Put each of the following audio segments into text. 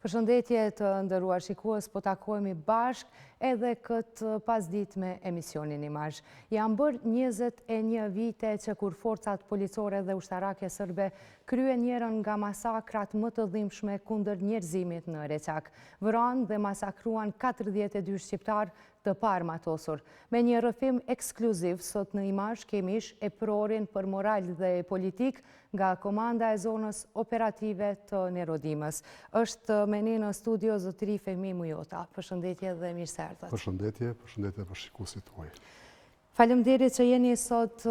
Përshëndetje të nderuar shikues, po takohemi bashk edhe këtë pasditë me emisionin Imazh. Janë bërë 21 vite që kur forcat policore dhe ushtarake serbe kryen njërin nga masakrat më të dhimbshme kundër njerëzimit në Reçak. Vranë dhe masakruan 42 shqiptar të paarmatosur. Me një rrëfim ekskluziv, sot në Imazh kemi e prorin për moral dhe politik nga komanda e zonës operative të Nerodimës. Është me ne në studio zotëri Fehmi Mujota. Përshëndetje dhe mirë se erdhët. Përshëndetje për shikuesit tuaj. Faleminderit që jeni sot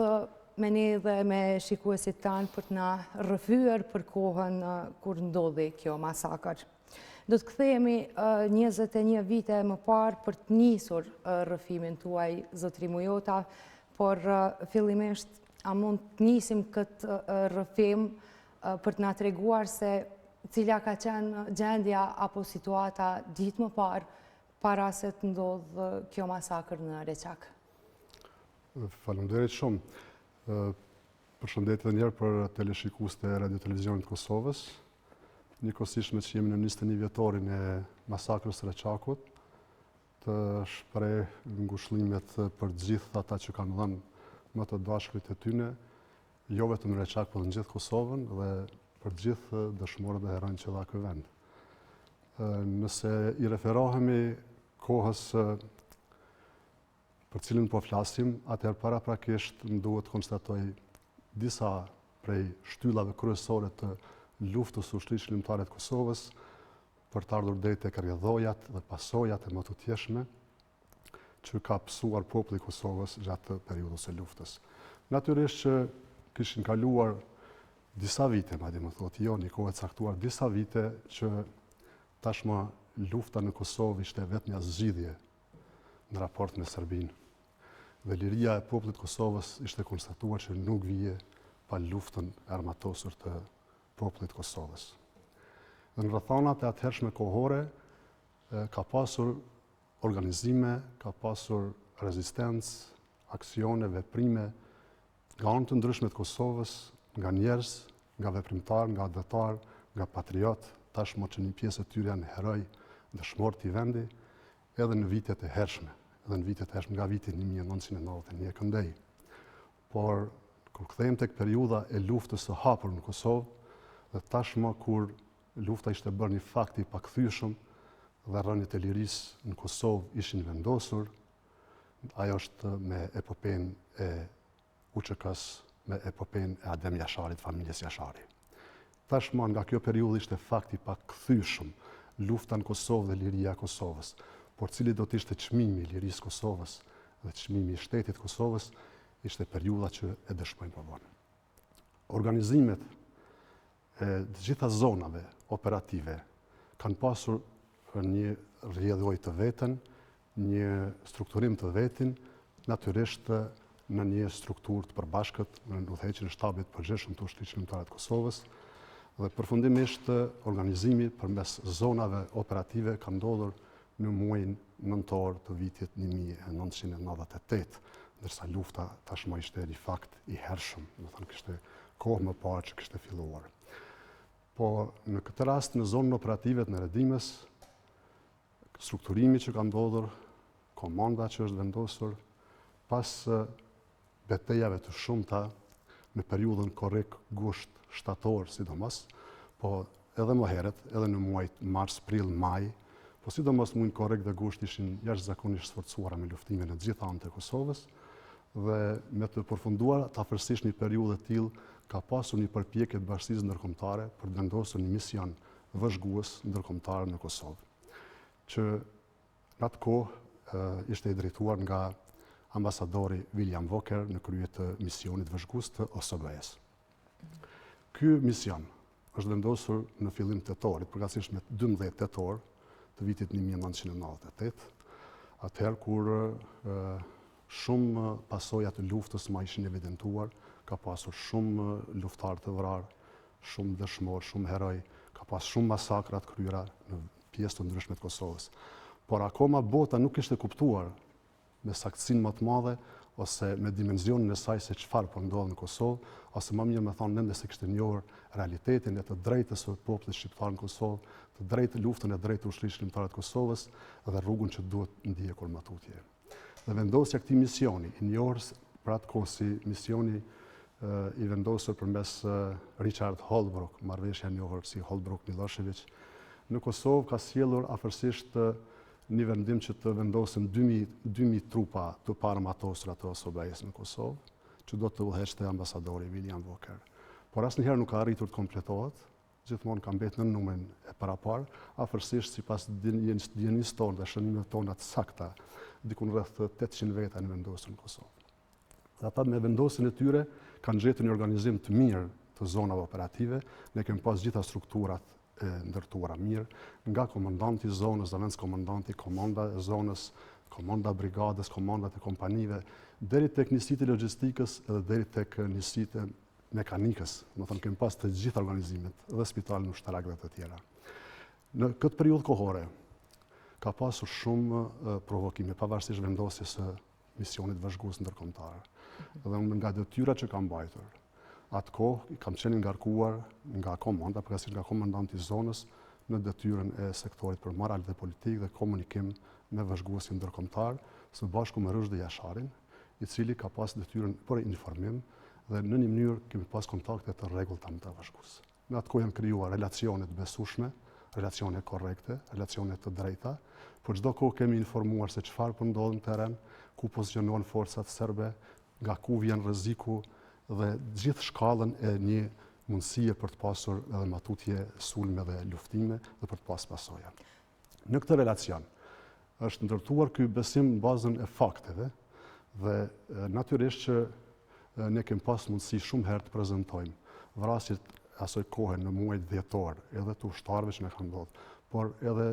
me ne dhe me shikuesit tanë për të na rrëfyer për kohën kur ndodhi kjo masakër. Do të kthehemi 21 vite më parë për të nisur rrëfimin tuaj, zotëri Mujota, por fillimisht a mund të nisim këtë rrëfim për të na treguar se cila ka qenë gjendja apo situata ditë më parë para se të ndodhë kjo masakër në Reçak. Faleminderit shumë. Përshëndetje edhe njerë për teleshikuesit e Radio Televizionit Kosovës. Njëkohësisht me që jemi në 21 vjetorin e masakrës së Reçakut, të shpreh ngushëllimet për gjithë ata që kanë dhënë më të dashurit e tyre, jo vetëm në Reçak, por në gjithë Kosovën dhe për gjithë dëshmorët dhe heronjtë që dha ky vend. Nëse i referohemi kohës për cilën po flasim, atëherë paraprakisht më duhet të konstatoj disa prej shtyllave kryesore të luftës së ushtrisë shërbimtare të Kosovës për të ardhur deri tek rrjedhojat dhe pasojat e më të tjeshme që ka pësuar populli i Kosovës gjatë periudhës së luftës. Natyrisht që kishin kaluar disa vite, madje më thotë, jo një kohë e caktuar, disa vite që tashmë lufta në Kosovë ishte vetëm një zgjidhje në raport me Serbinë. Dhe liria e popullit të Kosovës ishte konstatuar që nuk vije pa luftën e armatosur të popullit të Kosovës. Dhe në rrethonat e atëhershme kohore ka pasur organizime, ka pasur rezistencë, aksione, veprime nga anë të ndryshme të Kosovës, nga njerëz, nga veprimtar, nga advetar, nga patriot, tashmë që një pjesë e tyre janë heroj dëshmorë të vendi, edhe në vitet e hershme, nga viti 1991 e këndej. Por kur kthehemi tek periudha e luftës së hapur në Kosovë, dhe tashmë kur lufta ishte bërë një fakt i pakthyeshëm dhe rënjët e lirisë në Kosovë ishin vendosur, ajo është me epopen e UÇK-s, me epopen e Adem Jasharit, familjes Jashari. Tashmë nga kjo periudhë ishte fakt i pakthyeshëm lufta në Kosovë dhe liria e Kosovës, por cili do të ishte çmimi i lirisë Kosovës dhe çmimi i shtetit Kosovës, ishte periudha që e dëshmojmë për vonë. Organizimet e të gjitha zonave operative kanë pasur një rrjedhoj të veten, një strukturim të vetin, natyrisht në një strukturë të përbashkët në udhëheqjen e shtabit të përgjithshëm të ushtrisë shërbimtare të Kosovës dhe përfundimisht organizimi përmes zonave operative ka ndodhur në muajin nëntor të vitit 1998, ndërsa lufta tashmë ishte një fakt i hershëm, do të thonë kishte kohë më parë që kishte filluar. Po në këtë rast në zonën operative të Nerodimës, strukturimi që ka ndodhur, komanda që është vendosur, pas betejave të shumta në periudhën korrik gusht shtator sidomos, po edhe më herët, edhe në muajt mars, prill, maj, po sidomos muajin korrik dhe gusht ishin jashtëzakonisht sforcuara me luftime në të gjitha anët e Kosovës dhe me të përfunduar afërsisht një periudhë të tillë ka pasur një përpjekje të bashkisë ndërkombëtare për të vendosur një mision vëzhgues ndërkombëtar në Kosovë, që në atë kohë ishte i drejtuar nga ambasadori William Walker në krye të misionit vëzhgues të OSBE-s. Ky mision është vendosur në fillim tetorit, përkatësisht me 12 tetor të vitit 1998, atëherë kur shumë pasoja të luftës ma ishin evidentuar, ka pasur shumë luftar të vrarë, shumë dëshmor, shumë heroj, ka pasur shumë masakra të kryera në pjesë të ndryshme të Kosovës. Por akoma bota nuk ishte kuptuar me saktësinë më të madhe ose me dimenzionin e saj se çfarë po ndodh në Kosovë, ose më mirë me thonë nënde se kishte njohur realitetin e të drejtës së popullit shqiptar në Kosovë, të drejtë luftën e drejtë ushtrisë shqiptare të Kosovës dhe rrugën që duhet ndjekur më tutje. Dhe vendosja këtij misioni, i njohur për atë kohë si misioni i vendosur përmes Richard Holbrooke, marrëveshja e njohur si Holbrooke-Milošević, në Kosovë ka sjellur afërsisht një vendim që të vendosin 2000 trupa të paramatoshura të OSBE-s në Kosovë, që do të udhëheqte ambasadori William Walker. Por asnjëherë nuk ka arritur të kompletohet, gjithmonë ka mbetur në numrin e parapar, afërsisht sipas dijenisë tonë dhe shënimeve tona të sakta, diku rreth 800 veta në vendosur në Kosovë. Dhe ata me vendosjen e tyre kanë gjetur një organizim të mirë të zonave operative, ne kemi pas gjitha strukturat e ndërtuara mirë, nga komandanti i zonës, zëvendës komandanti, komanda e zonës, komanda brigadës, komandat e kompanive, deri tek njësitë e logjistikës edhe deri tek njësitë e mekanikës. Do të thonë kemi pas të gjitha organizimet dhe spitalin ushtarak dhe të tjera. Në këtë periudhë kohore ka pasur shumë provokime, pavarësisht vendosjes së misionit vëzhgues ndërkombëtar. Dhe unë nga detyrat që kam mbajtur, atë kohë kam qenë ngarkuar nga komanda, përkatësisht nga komandanti i zonës, në detyrën e sektorit për moral dhe politik dhe komunikim me vëzhguesin ndërkombëtar, së bashku me Rëshdë Jasharin, i cili ka pas detyrën për informim dhe në një mënyrë kemi pas kontakte të rregullta me të vëzhgues. Në atë kohë janë krijuar relacione të besueshme, relacione korrekte, relacione të drejta, por çdo kohë kemi informuar se çfarë po ndodh në terren, ku pozicionohen forcat serbe, nga ku vjen rreziku dhe gjithë shkallën e një mundësie për të pasur edhe matutje sulme dhe luftime dhe për të pas pasoja. Në këtë relacion është ndërtuar ky besim në bazën e fakteve dhe natyrisht që ne kemi pas mundësi shumë herë të prezantojmë vrasjet asoj kohe në muajt dhjetor, edhe të ushtarëve që ne kanë ndodhur, por edhe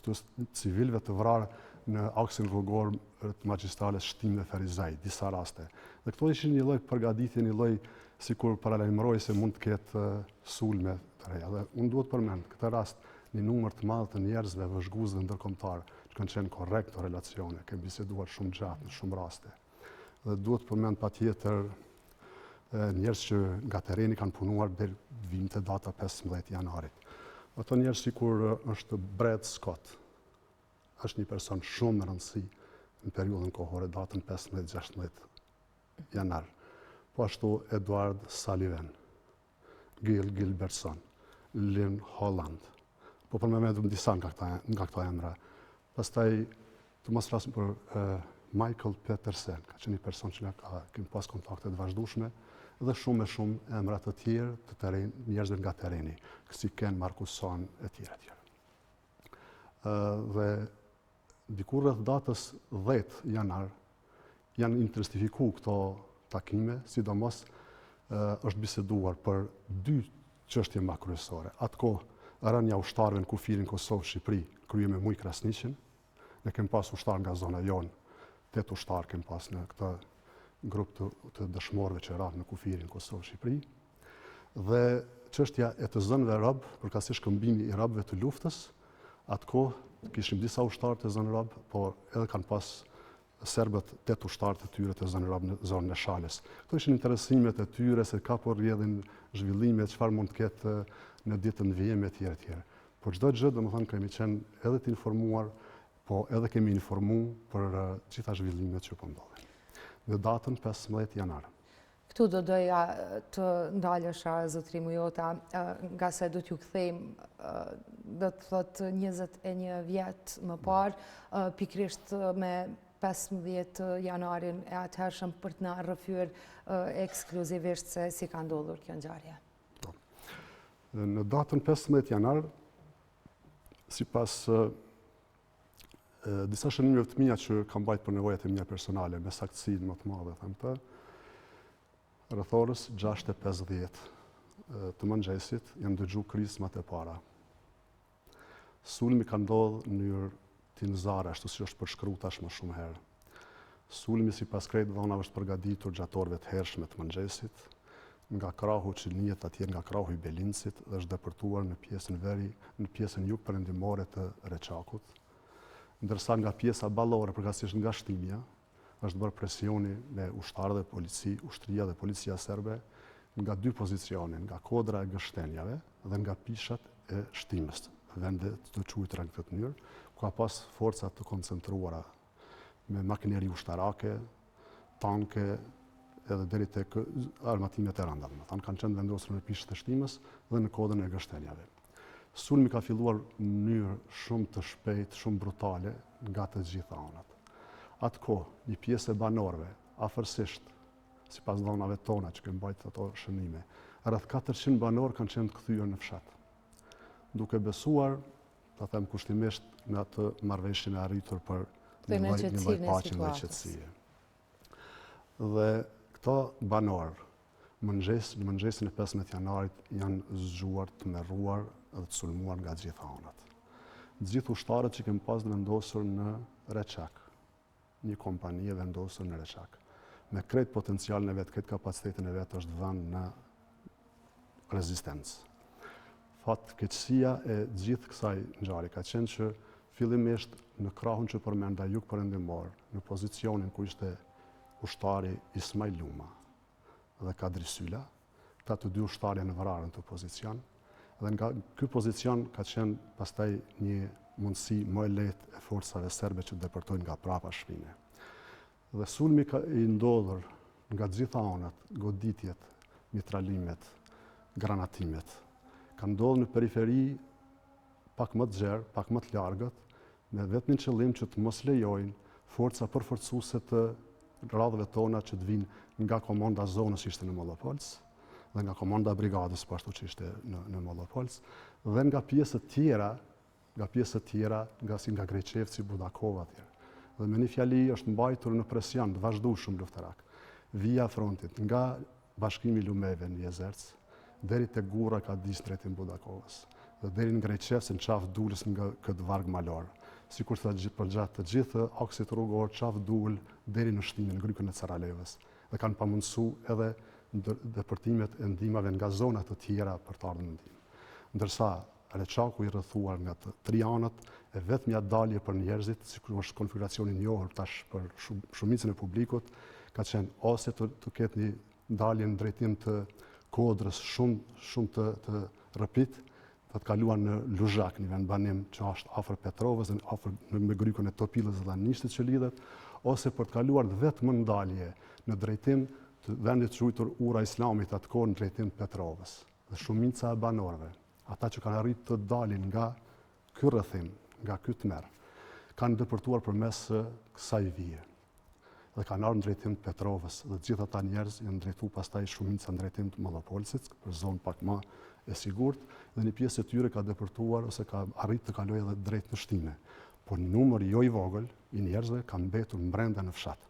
të civilëve të vrarë në aksin rrugor të magjistrales Shtim dhe Ferizaj, disa raste. Dhe këto ishin një lloj përgatitje, një lloj sikur paralajmëroi se mund të ketë sulme të reja. Dhe unë duhet përmend këtë rast një numër të madh të njerëzve vëzhgues dhe ndërkombëtar që kanë qenë korrekt në relacione, kemi biseduar shumë gjatë në shumë raste. Dhe duhet përmend patjetër njerëz që nga terreni kanë punuar deri vitin te data 15 janarit. Ato njerëz sikur është Brad Scott, është një person shumë në rëndësi në periudhën kohore, datën 15-16 janar. Po ashtu Edward Sullivan, Gil Gilbertson, Lynn Holland. Po për me vetëm disa nga këto emra. Pastaj të mos flasim për Michael Petersen, ka qenë një person që kemi pas kontakte të vazhdueshme dhe shumë emra të tjerë të terren, njerëzve nga terreni, si Ken Markuson e tjerë. Dhe diku rreth datës 10 janar janë intensifikuar këto takime, sidomos është biseduar për dy çështje më kryesore. Atkoh rënia ushtarëve në kufirin Kosovë-Shqipëri krye me Muj Krasniqin. Ne kemi pas ushtar nga zona jonë, 8 ushtar kemi pas në këtë grup të dëshmorëve që ranë në kufirin Kosovë-Shqipëri. Dhe çështja e të zënëve rob, përkatësisht shkëmbimi i robëve të luftës, atkoh kishim disa ushtarë të zënë rob, por edhe kanë pas serbët 8 ushtarë të tyre të zënë rob në zonën e Shalës. Këto ishin interesimet e tyre se ka po rrjedhin zhvillime, çfarë mund të ketë në ditën vijime etj. Por çdo gjë, domethënë kemi qenë edhe të informuar, po edhe kemi informuar për gjitha zhvillimet që po ndodhin. Në datën 15 janar. Këtu do doja të ndalesha zotërimu jota, nga se do t'ju kthejmë, do të thotë 21 vjet më parë, pikrisht me 15 janarin e atëhershëm për të na rrëfyer ekskluzivisht se si ka ndodhur kjo ngjarje. Në datën 15 janar, sipas disa shënimeve të mia që kam mbajtur për nevojat e mia personale, me saktësinë më të madhe, them të, rreth orës 6:50 të mëngjesit jam dëgjuar krismat e para. Sulmi ka ndodhur në mënyrë tinëzare, ashtu si është përshkruar tashmë shumë herë. Sulmi sipas krejt dhënave është përgatitur gjatë orëve të hershme të mëngjesit, nga krahu që njihet atje nga krahu i Belincit dhe është depërtuar në pjesën jugperëndimore të Reçakut, ndërsa nga pjesa ballore, përkatësisht nga Shtimja, është bërë presioni me ushtarë dhe ushtria dhe policia serbe nga dy pozicione, nga kodra e gështenjave dhe nga pishat e shtimës, vendet të quajtura në këtë mënyrë, ku ka pas forcat të koncentruara me makineri ushtarake, tanke, edhe deri tek armatimet e rënda. Kanë qenë vendosur në pishët e shtimës dhe në kodën e gështenjave. Sulmi ka filluar në mënyrë shumë të shpejtë, shumë brutale nga të gjitha anët. Atë kohë, një pjesë e banorëve, afërsisht, sipas dhënave tona që kemi mbajtur ato shënime, rreth 400 banorë kanë qenë kthyer në fshat, duke besuar, ta them kushtimisht, në atë marrëveshjen e arritur për një lloj paqe dhe qetësie. Dhe këto banorë, në mëngjesin e 15 janarit janë zgjuar, të merruar dhe të sulmuar nga gjitha anët. Gjithë ushtarët që kemi pas vendosur në Reçak, një kompani e vendosur në Reçak, me krejt potencialin e vetë, krejt kapacitetin e vetë është vënë në rezistencë. Fatkeqësia e gjithë kësaj ngjarje ka qenë që fillimisht në krahun që përmenda jug perëndimor, në pozicionin ku ishte ushtari Ismail Luma dhe Kadri Syla, këta të dy ushtarë janë vrarë në të pozicion, dhe nga ky pozicion ka qenë pastaj një mundësi më e lehtë e forcave serbe që depërtojnë nga prapa shpine. Dhe sulmi i ndodhur nga gjitha anët, goditjet, mitralimet, granatimet, ka ndodhur në periferi pak më të gjerë, pak më të largët, me vetmin qëllim që të mos lejojnë forca përforcuese të radhëve tona që të vinë nga komanda zonës që ishte në Mollopolc, dhe nga komanda brigadës pashtu që ishte në Mollopolc, dhe nga pjesët tjera, nga Greqevci, Budakova tjera. Dhe me një fjali është mbajtur në presion të vazhdueshëm luftarak, via frontit, nga bashkimi Lumeve në Jezerc, deri te Gurra ka dis drejtim Budakovës, dhe deri në Greqevci në qafë dulës nga këtë varg malor. Sikur thënë për gjatë të gjithë aksit rrugor, qafë dul deri në shtimin në grykën e Caralevës, dhe kanë pamundësu edhe depërtimet e ndihmave nga zonat të tjera për të ardhur në ndihmë. Ndërsa Reçaku i rrethuar nga të tri anët, e vetmja dalje për njerëzit, sikur është konfiguracioni i njohur tash për shumicën e publikut, ka qenë ose të ketë një dalje në drejtim të Kodrës shumë të rrëpit, të kaluar në Luzhak, një vend banim që është afër Petrovës, afër me grykën e Topillës dhe Nishtit që lidhet, ose për të kaluar vetëm në ndalje në drejtim të vendit quajtur Ura Islamit atë kohë në drejtim të Petrovës. Dhe shumica e banorëve, ata që kanë arritur të dalin nga ky rrethim, nga ky tmerr, kanë depërtuar përmes kësaj vije. Dhe kanë ardhur në drejtim të Petrovës, dhe gjithë ata njerëz janë drejtuar pastaj shumica në drejtim të Mollopolcit, për zonë pak më e sigurt, dhe një pjesë e tyre ka depërtuar ose ka arritur të kalojë edhe drejt në shtime. Por një numër jo i vogël i njerëzve ka mbetur brenda në fshat.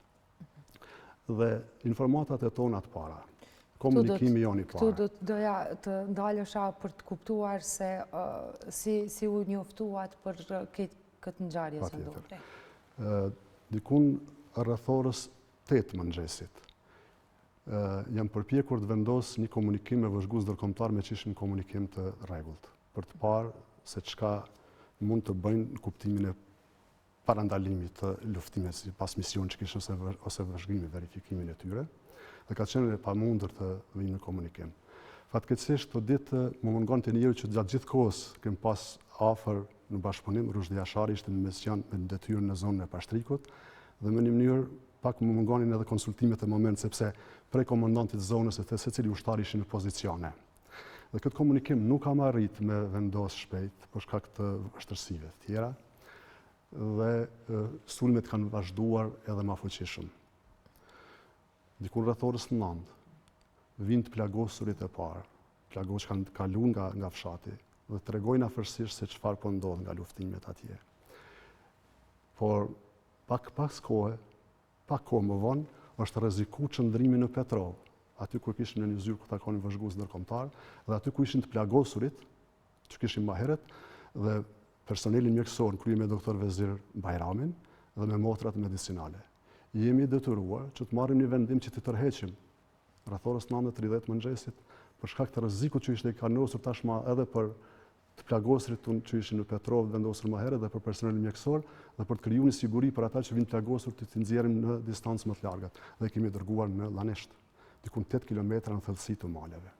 Dhe informatat e tona të para, komunikimi jon i parë. Këtu doja të ndalesha për të kuptuar se si u njoftuat për këtë ngjarje që ndodhi. Dikun rreth orës 8 mëngjesit. Jam përpjekur të vendos një komunikim me vëzhgues ndërkombëtar me që ishin komunikim të rregullt, për të parë se çka mund të bëjnë në kuptimin e parandalimit të luftimit si pas mision që kishin ose vëzhgimi, verifikimin e tyre, dhe ka qenë e pamundur të vinë në komunikim. Fatkeqësisht të ditë më mungon të njëri që gjatë gjithë kohës kem pas afër në bashkëpunim, Rushdi Ashari ishte në mesjan me detyrë në zonën e Pashtrikut, dhe me një mënyrë pak më mungonin edhe konsultimet e moment, sepse prej komandantit zonës e të secili ushtar ishin në pozicione. Dhe këtë komunikim nuk kam arrit me vendos shpejt, për shkak të vështirësive të tjera, dhe sulmet kanë vazhduar edhe më fuqishëm. Diku rreth orës 9, vinë të plagosurit e parë, plagos që kanë kaluar nga fshati, dhe tregojnë afërsisht se çfarë po ndodh nga luftimet atje. Por pak kohë më vonë, është rreziku qëndrimi në Petrov, aty ku kishin në një zyrë ku takonin vëzhgues ndërkombëtar, dhe aty ku ishin të plagosurit, që kishin më herët, dhe personelin mjekësor në krye me doktor Vezir Bajramin dhe me motrat medicinale. Jemi detyruar që të marrim një vendim që të tërheqim rreth orës 9:30 mëngjesit, për shkak të rrezikut që ishte i kanosur tashmë edhe për të plagosërit që ishin në Petrov vendosur më herët dhe për personelin mjekësor dhe për të kriju një siguri për ata që vinë plagosur të nxjerrim në distancë më të largat dhe kemi dërguar në Lanesht, diku 8 kilometra në thellësi të maleve.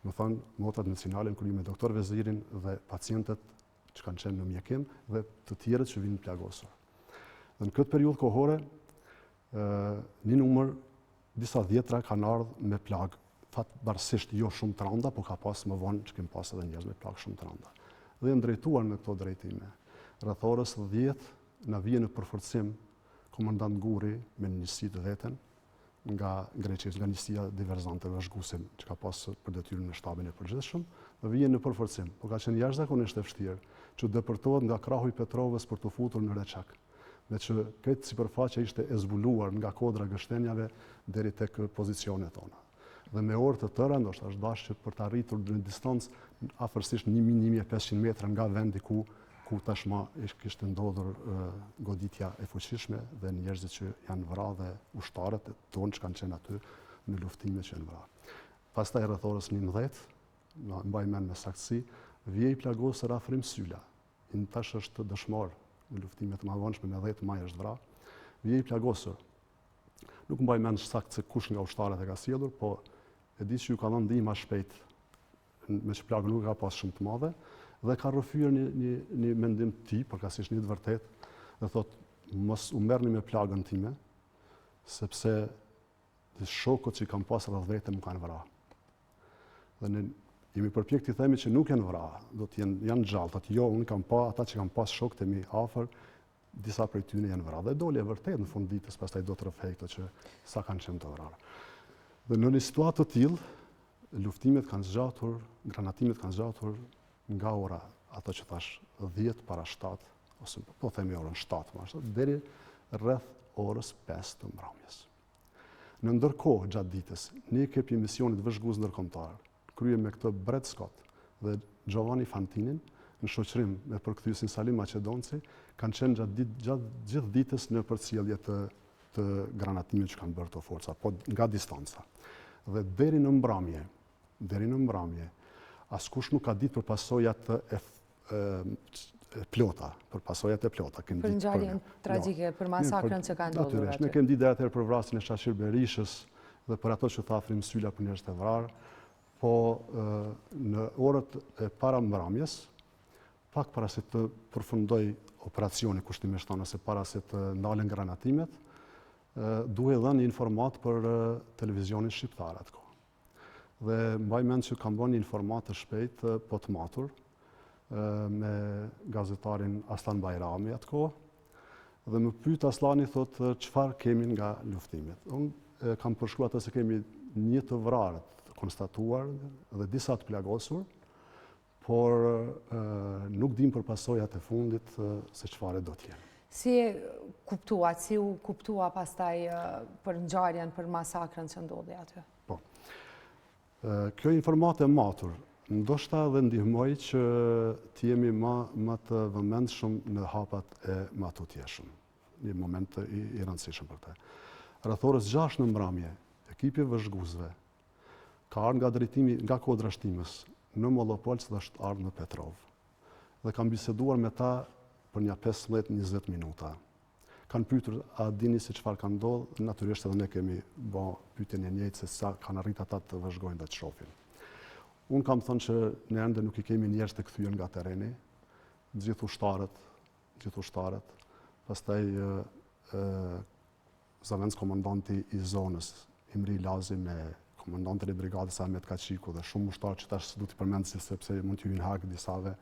Më thonë, motrat nacionale në krye me doktor Vezirin dhe pacientët që kanë qenë në mjekim dhe të tjerët që vinë plagosur. Dhe në këtë periudhë kohore, një numër disa dhjetra kanë ardhur me plagë, fatbarësisht jo shumë të rënda, po ka pas më vonë që kemi pas edhe njerëz me plagë shumë të rënda. Dhe janë drejtuar në këto drejtime. Rreth orës 10 na vjen në përforcim komandant Guri me njësi të veten nga Greqia, nga njësia diverzante vazhguese që ka pas për detyrën në shtabin e përgjithshëm, dhe vjen në përforcim. Po ka qenë jashtëzakonisht e vështirë që depërtohet nga krahu i Petrovës për të futur në Reçak. Dhe që këtë sipërfaqe ishte e zbuluar nga kodra gështenjave deri tek pozicionet tona. Dhe me orë të tëra, ndoshta është dashur për të arritur në distancë afërsisht 1000-1500 metra nga vendi ku tashma kishte ndodhur goditja e fuqishme dhe njerëzit që janë vrarë dhe ushtarët tonë që kanë qenë aty në luftimet që janë vrarë. Pastaj rreth orës 11, mbaj mend me saktësi, vjej plagosur afrim Syla. Tash është dëshmor në luftimet të mëdhenjshme me 10 maj është vrarë. Vjej plagosur. Nuk mbaj mend saktë se kush nga ushtarët e ka sjellur, po e di që ju ka dhënë ndihmë shpejt me që plagë nuk ka pas shumë të madhe dhe ka rrëfyer një mendim të tij, përkatësisht një të vërtetë, dhe thotë mos u merrni me plagën time, sepse shokët që kam pas rreth vete më kanë vrarë. Dhe ne jemi përpjek të themi që nuk janë vrarë, do të janë gjallë, thotë jo, unë kam pa ata që kam pas shokët e mi afër, disa prej tyre janë vrarë. Dhe doli e vërtet në fund ditës, pastaj do të rrëfej këto që sa kanë qenë të vrarë. Dhe në një situatë të tillë, luftimet kanë zgjatur, granatimet kanë zgjatur nga ora ato që thash 10 para 7 ose po themi orën 7 deri rreth orës 5 të mbrëmjes. Në ndërkohë gjatë ditës, ne kemi misionit vëzhgues ndërkombëtar, krye me këtë Bret Scott dhe Giovanni Fantinin në shoqërim me përkthyesin Salim Maqedonci, kanë qenë gjatë gjithë ditës në përcjellje të granatimit që kanë bërë të forca, po nga distanca. Dhe deri në mbrëmje, askush nuk ka ditë për pasojat plota, Për ngjarjen tragjike, për masakrën që ka ndodhur aty. Ne kemi ditë deri atëherë për vrasjen e Shashir Berishës dhe për ato që tha Afrim Syla për njerëz të vrarë, po në orët e para mbrëmjes, pak para se të përfundoj operacioni kushtimisht tonë, ose para se të ndalen granatimet, duhet dhënë një informat për televizionin shqiptar atë kohë. Dhe mbaj mend që kam bërë një informat të shpejt, po të matur, me gazetarin Aslan Bajrami atë kohë, dhe më pyet Aslani, thotë, çfarë kemi nga luftimet. Unë kam përshkruar atë se kemi një të vrarët konstatuar dhe disa të plagosur, por nuk dim për pasojat e fundit se çfarë do të jenë. Si u kuptua pastaj për ngjarjen, për masakrën që ndodhi aty? Po. Kjo informatë e matur, ndoshta dhe ndihmoj që të jemi më të vëmendshëm në hapat e matutjeshëm. Një moment i rëndësishëm për këtë. Rreth orës 6 në mbrëmje, ekipi vëzhguesve ka ardhur nga kodra shtimës në Mollopolç dhe është ardhur në Petrov. Dhe kam biseduar me ta për një 15-20 minuta. Kanë pyetur, a dini se çfarë ka ndodhur? Natyrisht edhe ne kemi bë pyetjen e njëjtë se sa kanë arritur ata të vëzhgojnë dhe të shohin. Unë kam thënë që ne ende nuk i kemi njerëz të kthyer nga terreni, gjithë ushtarët, pastaj zavendës komandanti i zonës, Imri Lazi me komandantin e brigadës Ahmet Kaçiku dhe shumë ushtarë që tash du t'i përmendim sepse mund t'ju vinë hak disave,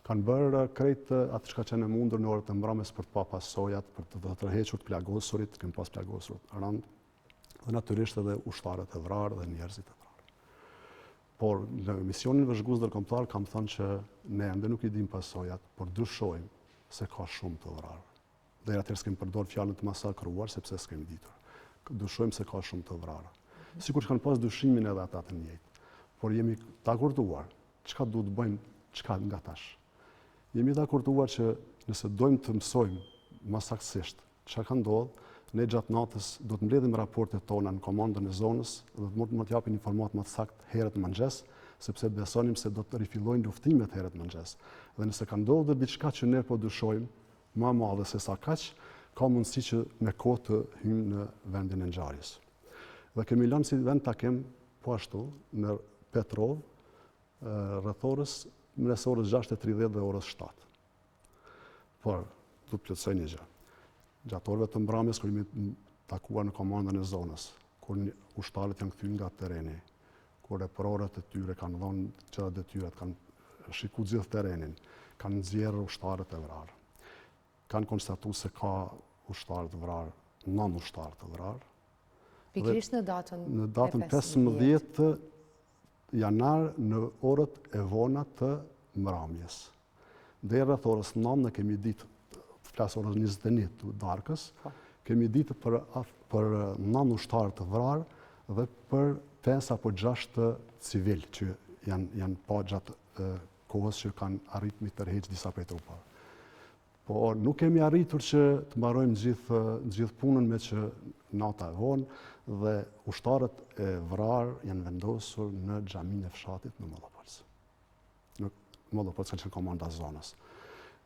kanë bërë krejt atë që ka qenë e mundur në orët e mbrëmjes për të pa pasojat, për të tërhequr të plagosurit, kemi pas plagosurit rënd, dhe natyrisht edhe ushtarët e vrarë dhe njerëzit e vrarë. Por në misionin vëzhgues ndërkombëtar kam thënë që ne ende nuk i dim pasojat, por dyshojmë se ka shumë të vrarë. Deri atëherë s'kemi përdorur fjalën të masakruar sepse s'kemi ditur. Dyshojmë se ka shumë të vrarë. Sikur që kanë pas dyshimin edhe ata të njëjtë, por jemi të akorduar çka duhet të bëjmë çka nga tash. Jemi të akorduar që nëse dojmë të mësojmë më saktësisht çka ka ndodhur, ne gjatë natës do të mbledhim raportet tona në komandën e zonës dhe do të japim informat më të saktë herët në mëngjes sepse besonim se do të rifillojnë luftimet herët mëngjes. Dhe nëse ka ndodhur diçka që ne po dyshojmë, më madhe se sa kaq, ka mundësi që me kohë të hymë në vendin e ngjarjes. Dhe kemi lënë si vend takim po ashtu në Petrov, rreth orës mes orës 6:30 dhe orës 7. Por do të plotësoj një gjë. Gjatë orëve të mbrëmjes kur jemi takuar në komandën e zonës, kur ushtarët janë kthyer nga tereni, kur repororët e tyre kanë dhënë çfarë detyrat, kanë shikuar gjithë terrenin, kanë nxjerrë ushtarët e vrarë. Kanë konstatuar se ka ushtarë të vrarë, 9 ushtarë të vrarë. Pikërisht në datën 15 janar në orët e vona të mbrëmjes. Deri rreth orës 9 ne kemi ditë, flas orës 21 të darkës, kemi ditë për 9 ushtarë të vrarë dhe për 5 apo 6 të civil që janë pa gjatë kohës që kanë arritur mi tërheq disa prej trupave. Po nuk kemi arritur që të mbarojmë gjithë punën me që nata e vonë dhe ushtarët e vrarë janë vendosur në xhaminë e fshatit në Mollopolc. Në Mollopolc që komanda zonës.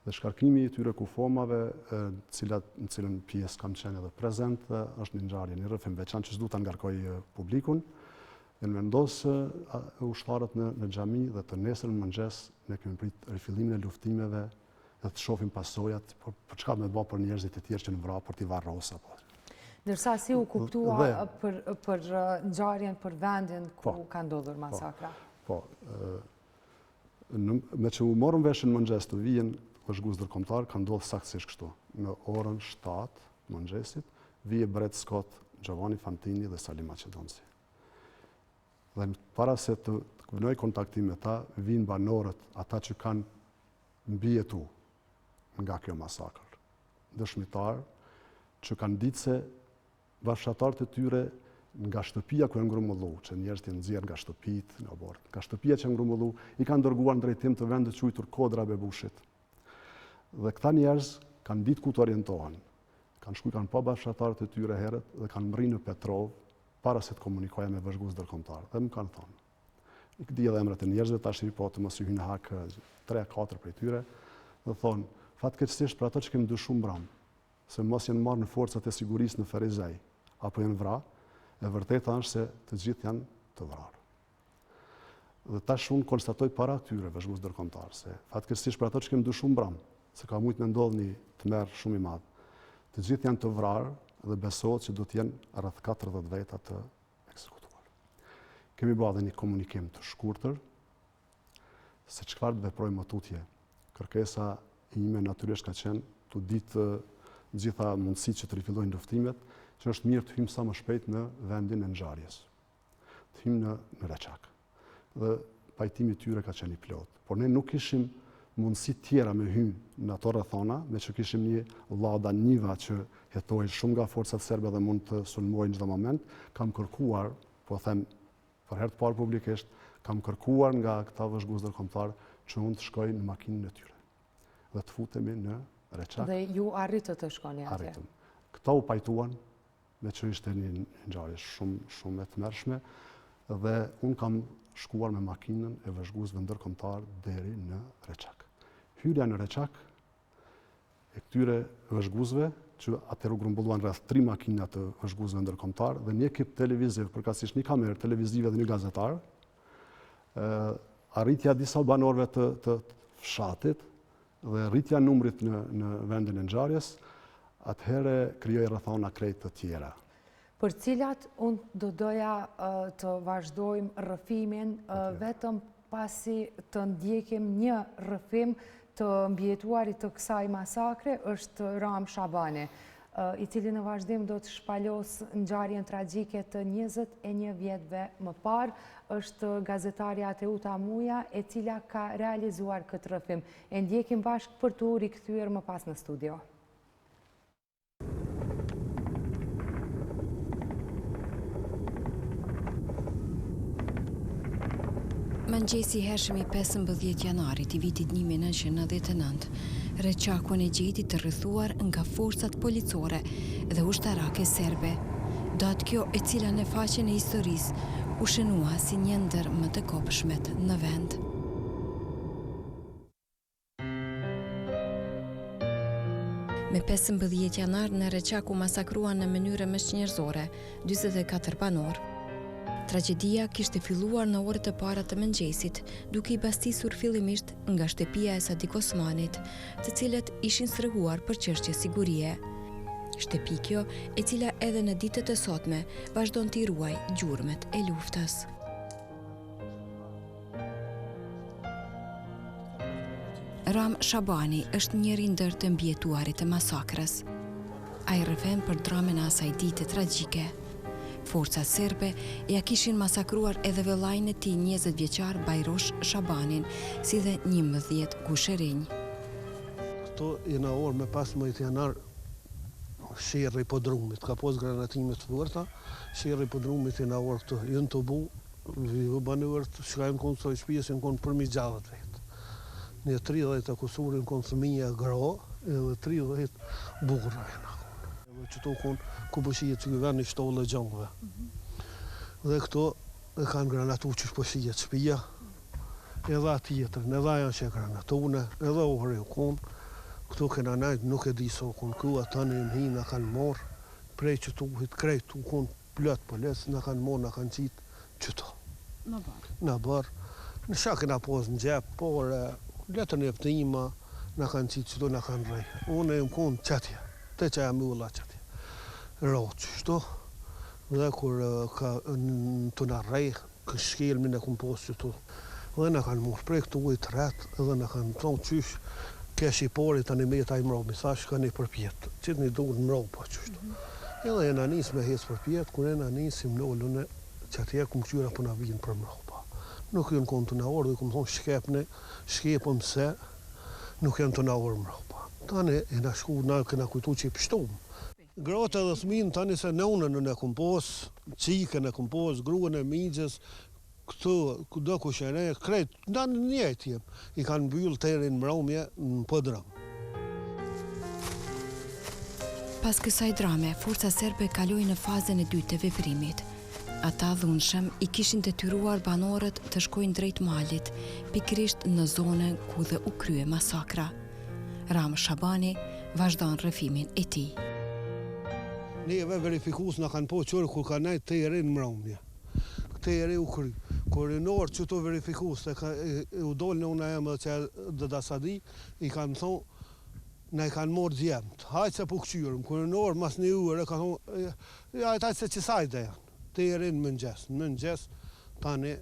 Dhe shkarkimi I tyre kufomave, në cilën pjesë kam qenë edhe prezent, është një ngjarje një rrëfim veçantë që s'du ta ngarkoj publikun. Janë vendosur ushtarët në xhami dhe të nesër në mëngjes ne kemi prit rifillimin e luftimeve dhe të shohim pasojat, për çka me bë për njerëzit e tjerë që në vrapë për t'i varros apo. Ndërsa si u kuptua për ngjarjen për vendin ku ka ndodhur masakra? Po, me që u morëm vesh në mëngjes të vijen vëzhgues ndërkombëtar, ka ndodhur saktësisht kështu. Në orën 7 mëngjesit vije Bret Scott, Giovanni Fantini dhe Salim Macedonci. Dhe para se të kënoj kontaktim me ta, vinë banorët, ata që kanë mbijetu nga kjo masakër. Dëshmitar që kanë ditë se bashkëtarët e tyre nga shtëpia ku e ngrumullu, që njerëzit janë nxjerrë nga shtëpitë, nga shtëpia që e ngrumullu, I kanë dërguar në drejtim të vendit quajtur Kodra Bebushit. Dhe këta njerëz kanë ditë ku të orientohen. Kanë shkuar kanë pa bashkëtarët e tyre herët dhe kanë mbrinë në Petrov para se të komunikoja me vëzhgues ndërkombëtar. Dhe më kanë thonë. I di edhe emrat e njerëzve tash po të mos I hyjnë hak 3-4 prej tyre dhe thonë, fatkeqësisht për ato që kemi dyshuar mbram, se mos janë marrë në forcat e sigurisë në Ferizaj apo janë vrarë, e vërteta është se të gjithë janë të vrarë. Dhe tash unë konstatoj para tyre vëzhgues ndërkombëtar se fatkeqësisht për ato që kemi dyshuar mbram, se ka mujt me ndodh një tmerr shumë I madh. Të gjithë janë të vrarë dhe besohet që do të jenë rreth 40 veta të ekzekutuar. Kemi bërë edhe një komunikim të shkurtër se çfarë të veprojmë më tutje. Kërkesa ime natyrisht ka qenë të ditë gjitha mundësitë që të rifillojnë luftimet, që është mirë të hymë sa më shpejt në vendin e ngjarjes. Të hymë në Reçak. Dhe pajtimi tyre ka qenë I plot. Por ne nuk kishim mundësi tjera me hymë në ato rrethona, me që kishim një llada niva që hetoi shumë nga forcat serbe dhe mund të sulmojnë çdo moment, kam kërkuar, po them për herë të parë publikisht, kam kërkuar nga këta vëzhgues ndërkombëtar që unë të shkoj në makinën e tyre dhe të futemi në Reçak. Dhe ju arritët të shkoni atje? Arritëm. Këta u pajtuan, me që ishte një ngjarje shumë e tmerrshme dhe unë kam shkuar me makinën e vëzhguesve ndërkombëtar deri në Reçak. Hyrja në Reçak e këtyre vëzhguesve, që atëherë u grumbulluan rreth 3 makina të vëzhguesve ndërkombëtar dhe një ekip televiziv, përkatësisht një kamerë televizive dhe një gazetar, arritja disa banorëve të fshatit dhe rritja numrit në vendin e ngjarjes, atëherë krijoi rrethona krejt të tjera. Për cilat unë do doja të vazhdojmë rrëfimin vetëm pasi të ndjekim një rrëfim të mbijetuarit të kësaj masakre, është Ram Shabani, I cili në vazhdim do të shpalos ngjarjen tragjike të 21 vjetëve më parë, është gazetarja Teuta Muja, e cila ka realizuar këtë rrëfim. E ndjekim bashkë për të rikthyer më pas në studio. Mëngjesi I hershëm I 15 janarit I vitit 1999, Reçakun e gjeti të rrethuar nga forcat policore dhe ushtarake serbe. Datë kjo e cila në faqen e historisë u shënua si një ndër më të kopshmet në vend. Me 15 janar në Reçak u masakruan në mënyrë mëshnjërzore 44 banor. Tragjedia kishte filluar në orët e para të mëngjesit, duke I bastisur fillimisht nga shtëpia e Sadik Osmanit, të cilët ishin strehuar për çështje sigurie. Shtëpi kjo, e cila edhe në ditët e sotme vazhdon t'i ruaj gjurmët e luftës. Ram Shabani është njëri ndër të mbjetuarit të masakrës. Ai rrëfen për dramën e asaj dite tragjike. Forcat serbe ja kishin masakruar edhe vëllain e tij 20 vjeçar Bajrosh Shabanin, si dhe 11 kushërinj. Këto jena orë me 15 janar sherri po drumit, ka pos granatime të forta, sherri po drumit jena orë këto, jënë të bu, vë banërët, shkajmë konë së shpijesin konë përmi gjallat vetë. Një 30 kusurin konë thëmija gro, edhe 30 burra jena konë. Edhe qëto konë ku pëshijet që këven një shtollë e gjangve. Dhe këto e kanë granatu që pëshijet shpija, edhe atjetër, edhe janë që granatune, edhe ohre u konë. Këtu këna najtë nuk e di so konë ku, ata në mëhi në kanë morë, prej që tu hit krejt, u konë plët pëles, në kanë morë, në kanë qitë qëto. Në barë? Në barë. Në shakë në posë në gjepë, por letën e pëtima, në kanë qitë qëto, në kanë rejë. Unë e më konë qëtje, te që e më ulla qëtje. Roqë qëto, dhe kur ka të në rejë, kë shkelmin e këmë posë qëto. Dhe në kanë morë prej këtu ujtë retë, edhe në kanë tonë qysh, kesh I pori të një meta I mrobi, thash ka një përpjetë, qitë një duhet mrobi po qështu. Edhe e në njësë me hecë përpjetë, kur e në njësë më nëllën e që atëherë këmë qyra për në vinë për mroba. Nuk jënë konë të në orë, dhe këmë thonë shkepëm se nuk jënë të në orë mroba. Tani e në shku, në këna kujtu që I pështumë. Gratë edhe thminë tani se nënën në kompos, qikën e kompos, gruën e migjës, këtu, do ku shëre, krejt, në njëjtë jem, I kanë mbyllë terin mbromje në pëdram. Pas kësaj drame, forca serbe kaloi në fazën e dytë të veprimit. Ata dhunshëm I kishin detyruar banorët të shkojnë drejt malit, pikërisht në zonën ku dhe u krye masakra. Ram Shabani vazhdon rrëfimin e tij. Neve verifikus në kanë po qërë kur ka najtë terin mbromje. Teri u kry. Korinor që të verifikus, u dollë në una emë që dhe dasadi, I kanë thonë, ne I kanë morë djemët, hajtë se po këqyrëm. Korinor mas një ure, ka thonë, hajtë se që sajtë janë. Teri në mëngjes, tani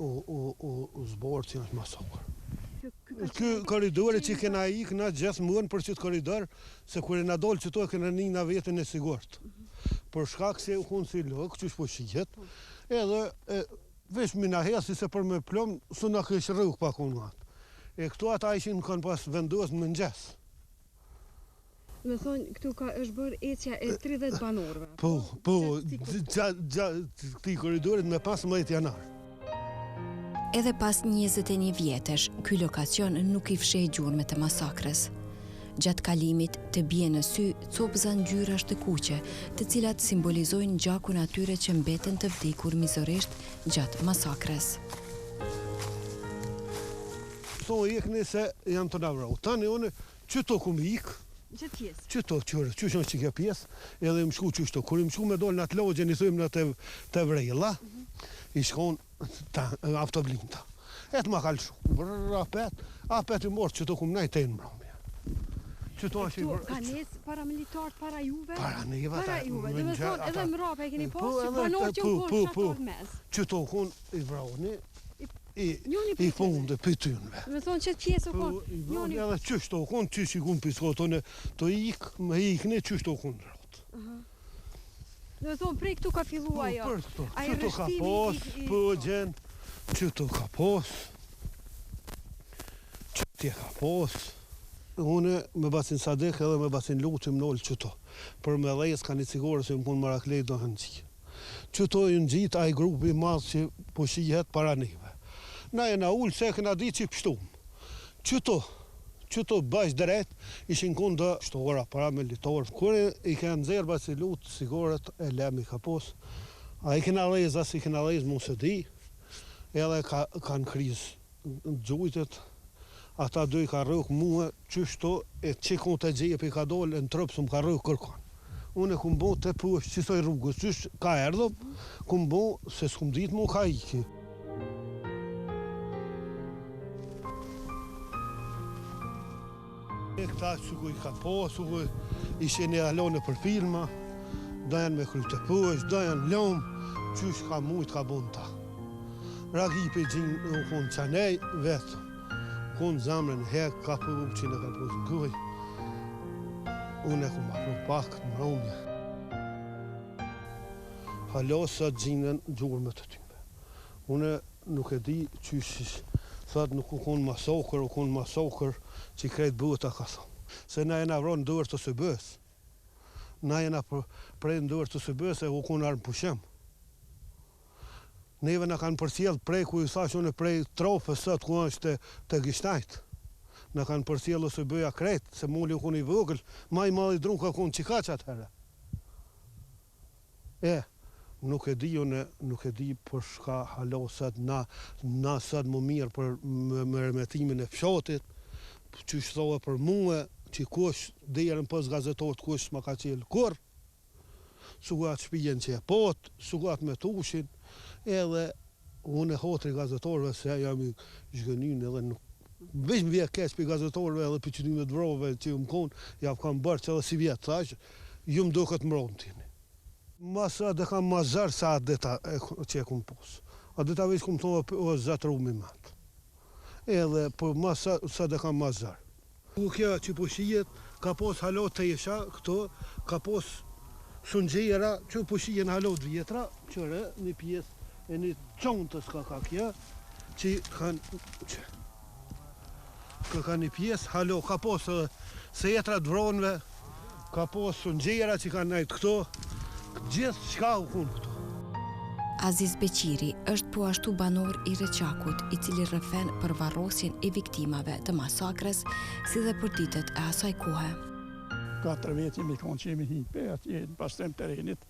u zborë që është masakër. Ky koridori që kena ikë na gjithë mënë për qëtë koridor, se kur e na dollë që to e kena një na vetën e sigurt. Për shkak se u konë si lëkë, që është po shqijet, edhe vesh mina hesi se për me plom, su në kështë rrugë pa konë atë. E këtu ata ishin kanë pas vendos në mëngjes. Me thonë, këtu është bërë eqja e 30 banorëve. Po, këti koridorit me 15 janar. Edhe pas 21 vjetësh, ky lokacion nuk I fsheh gjurmët e masakrës. Gjatë kalimit të bie në sy copëza ngjyrash të kuqe, të cilat simbolizojnë gjakun atyre që mbeten të vdekur mizorisht gjatë masakrës. Thonë ikni se janë të navrau. Tani une qëto ku më ikë, Qëtë pjesë? qëto qërë, qështë është që kjo pjesë, edhe më shku qështo. Kur më shku me dollë në atë logjen, I thujmë në të vrejla, I shkonë avtoblinta. Etë ma kalë shumë, apet I morë qëto ku më najtë e në mbromje. Këtu ka nesë paramilitarët para juve? Para neve. Para juve, dhe me thonë edhe mrapa e keni pasë që banorë që u konë shator mes. Qëto konë I vroni, I fundë për tynve. Me thonë qëtë pjesë u konë? Edhe qështë u konë, qështë I konë piskotone, të ikë, me ikëne qështë u konë rrotë. Dhe me thonë prej këtu ka fillu ajo? Qëto ka posë, pëgjen, qëto ka posë, qëtje ka posë. Une me basin sadek edhe me basin lutim nëllë qëto. Për me dhejës ka një cigore se më punë maraklej do hënë qikë. Qëto I në gjitë a I grupi madhë që po shihet para neve. Na e na ullë se këna di që I pështumë. Qëto bashkë drejt ishin konë dë shtora para militarë. Kure I kanë zerë basin lutë, sigorët e lemi ka posë, A i kena lez, as i kena lez mund se di, edhe kanë krizë gjujtet, ata dy ka rëk mua, qështo, e që kon të gjepi ka dollë, në trëpë së më ka rëk kërkan. Unë e kumë bo të push, qësoj rrugës, qësh ka erdhë, kumë bo, se s'kumë ditë mu ka iki. E këta që ku i ka posu, ishe një alone për filma, dajan me kryte push, dajan lëmë, qësh ka mujtë ka bon ta. Ragipi gjinë u konë qanej vetë, konë zamrën hekë, ka për që në ka posë në kuj. Unë e ku ma për pak të mëromje. Halo sot gjinën gjurë me të tyme. Unë nuk e di qysh, thot nuk u konë masakër, që i krejtë bëhet a ka thonë. Se na jena vronë dërë të së bësë. Na jena prej në dërë të së bësë e u konë armë pushem. Neve na kanë përcjellë prej ku i thash unë prej trofës sot ku është të gishtajt. Na kanë përcjellë ose bëja kretë, se muli u konë i vogël, ma i madh i drunë ka konë qika qatë herë. Nuk e di unë, nuk e di për shka halo sot na sot më mirë për më remetimin e fshatit, që shtohe për muë, që kush derën pës gazetorët kush ma ka qelë kur, sugat shpijen që e pot, sugat me tushin, edhe unë e hotri gazetorëve se jam i zhgënin edhe nuk. Veç më vje keq për gazetorëve edhe për qytimet vrove që më konë, javë kam bërë që edhe si vjetë, thash, ju më do këtë më ronë tini. Masa dhe kam mazar sa adeta që e kumë posë. Adeta veç kumë thonë o zatë rumi matë. Edhe për masa sa dhe kam mazar. U kja që pushijet, ka posë halot të isha, këto, ka posë sungjera, që pushijen halot vjetra, qëre një pjesë e një qontës ka kja, që kanë... Ka një pjesë, halo, ka posë se jetra të vronve, ka posë sungjera që kanë najtë këto, gjithë qka u kunë këto. Aziz Beqiri është po ashtu banor i Reçakut, i cili rrëfen për varrosjen e viktimave të masakrës, si dhe për ditët e asaj kohe. 4 vjet jemi konë që jemi hipe, atje në pastrem terenit.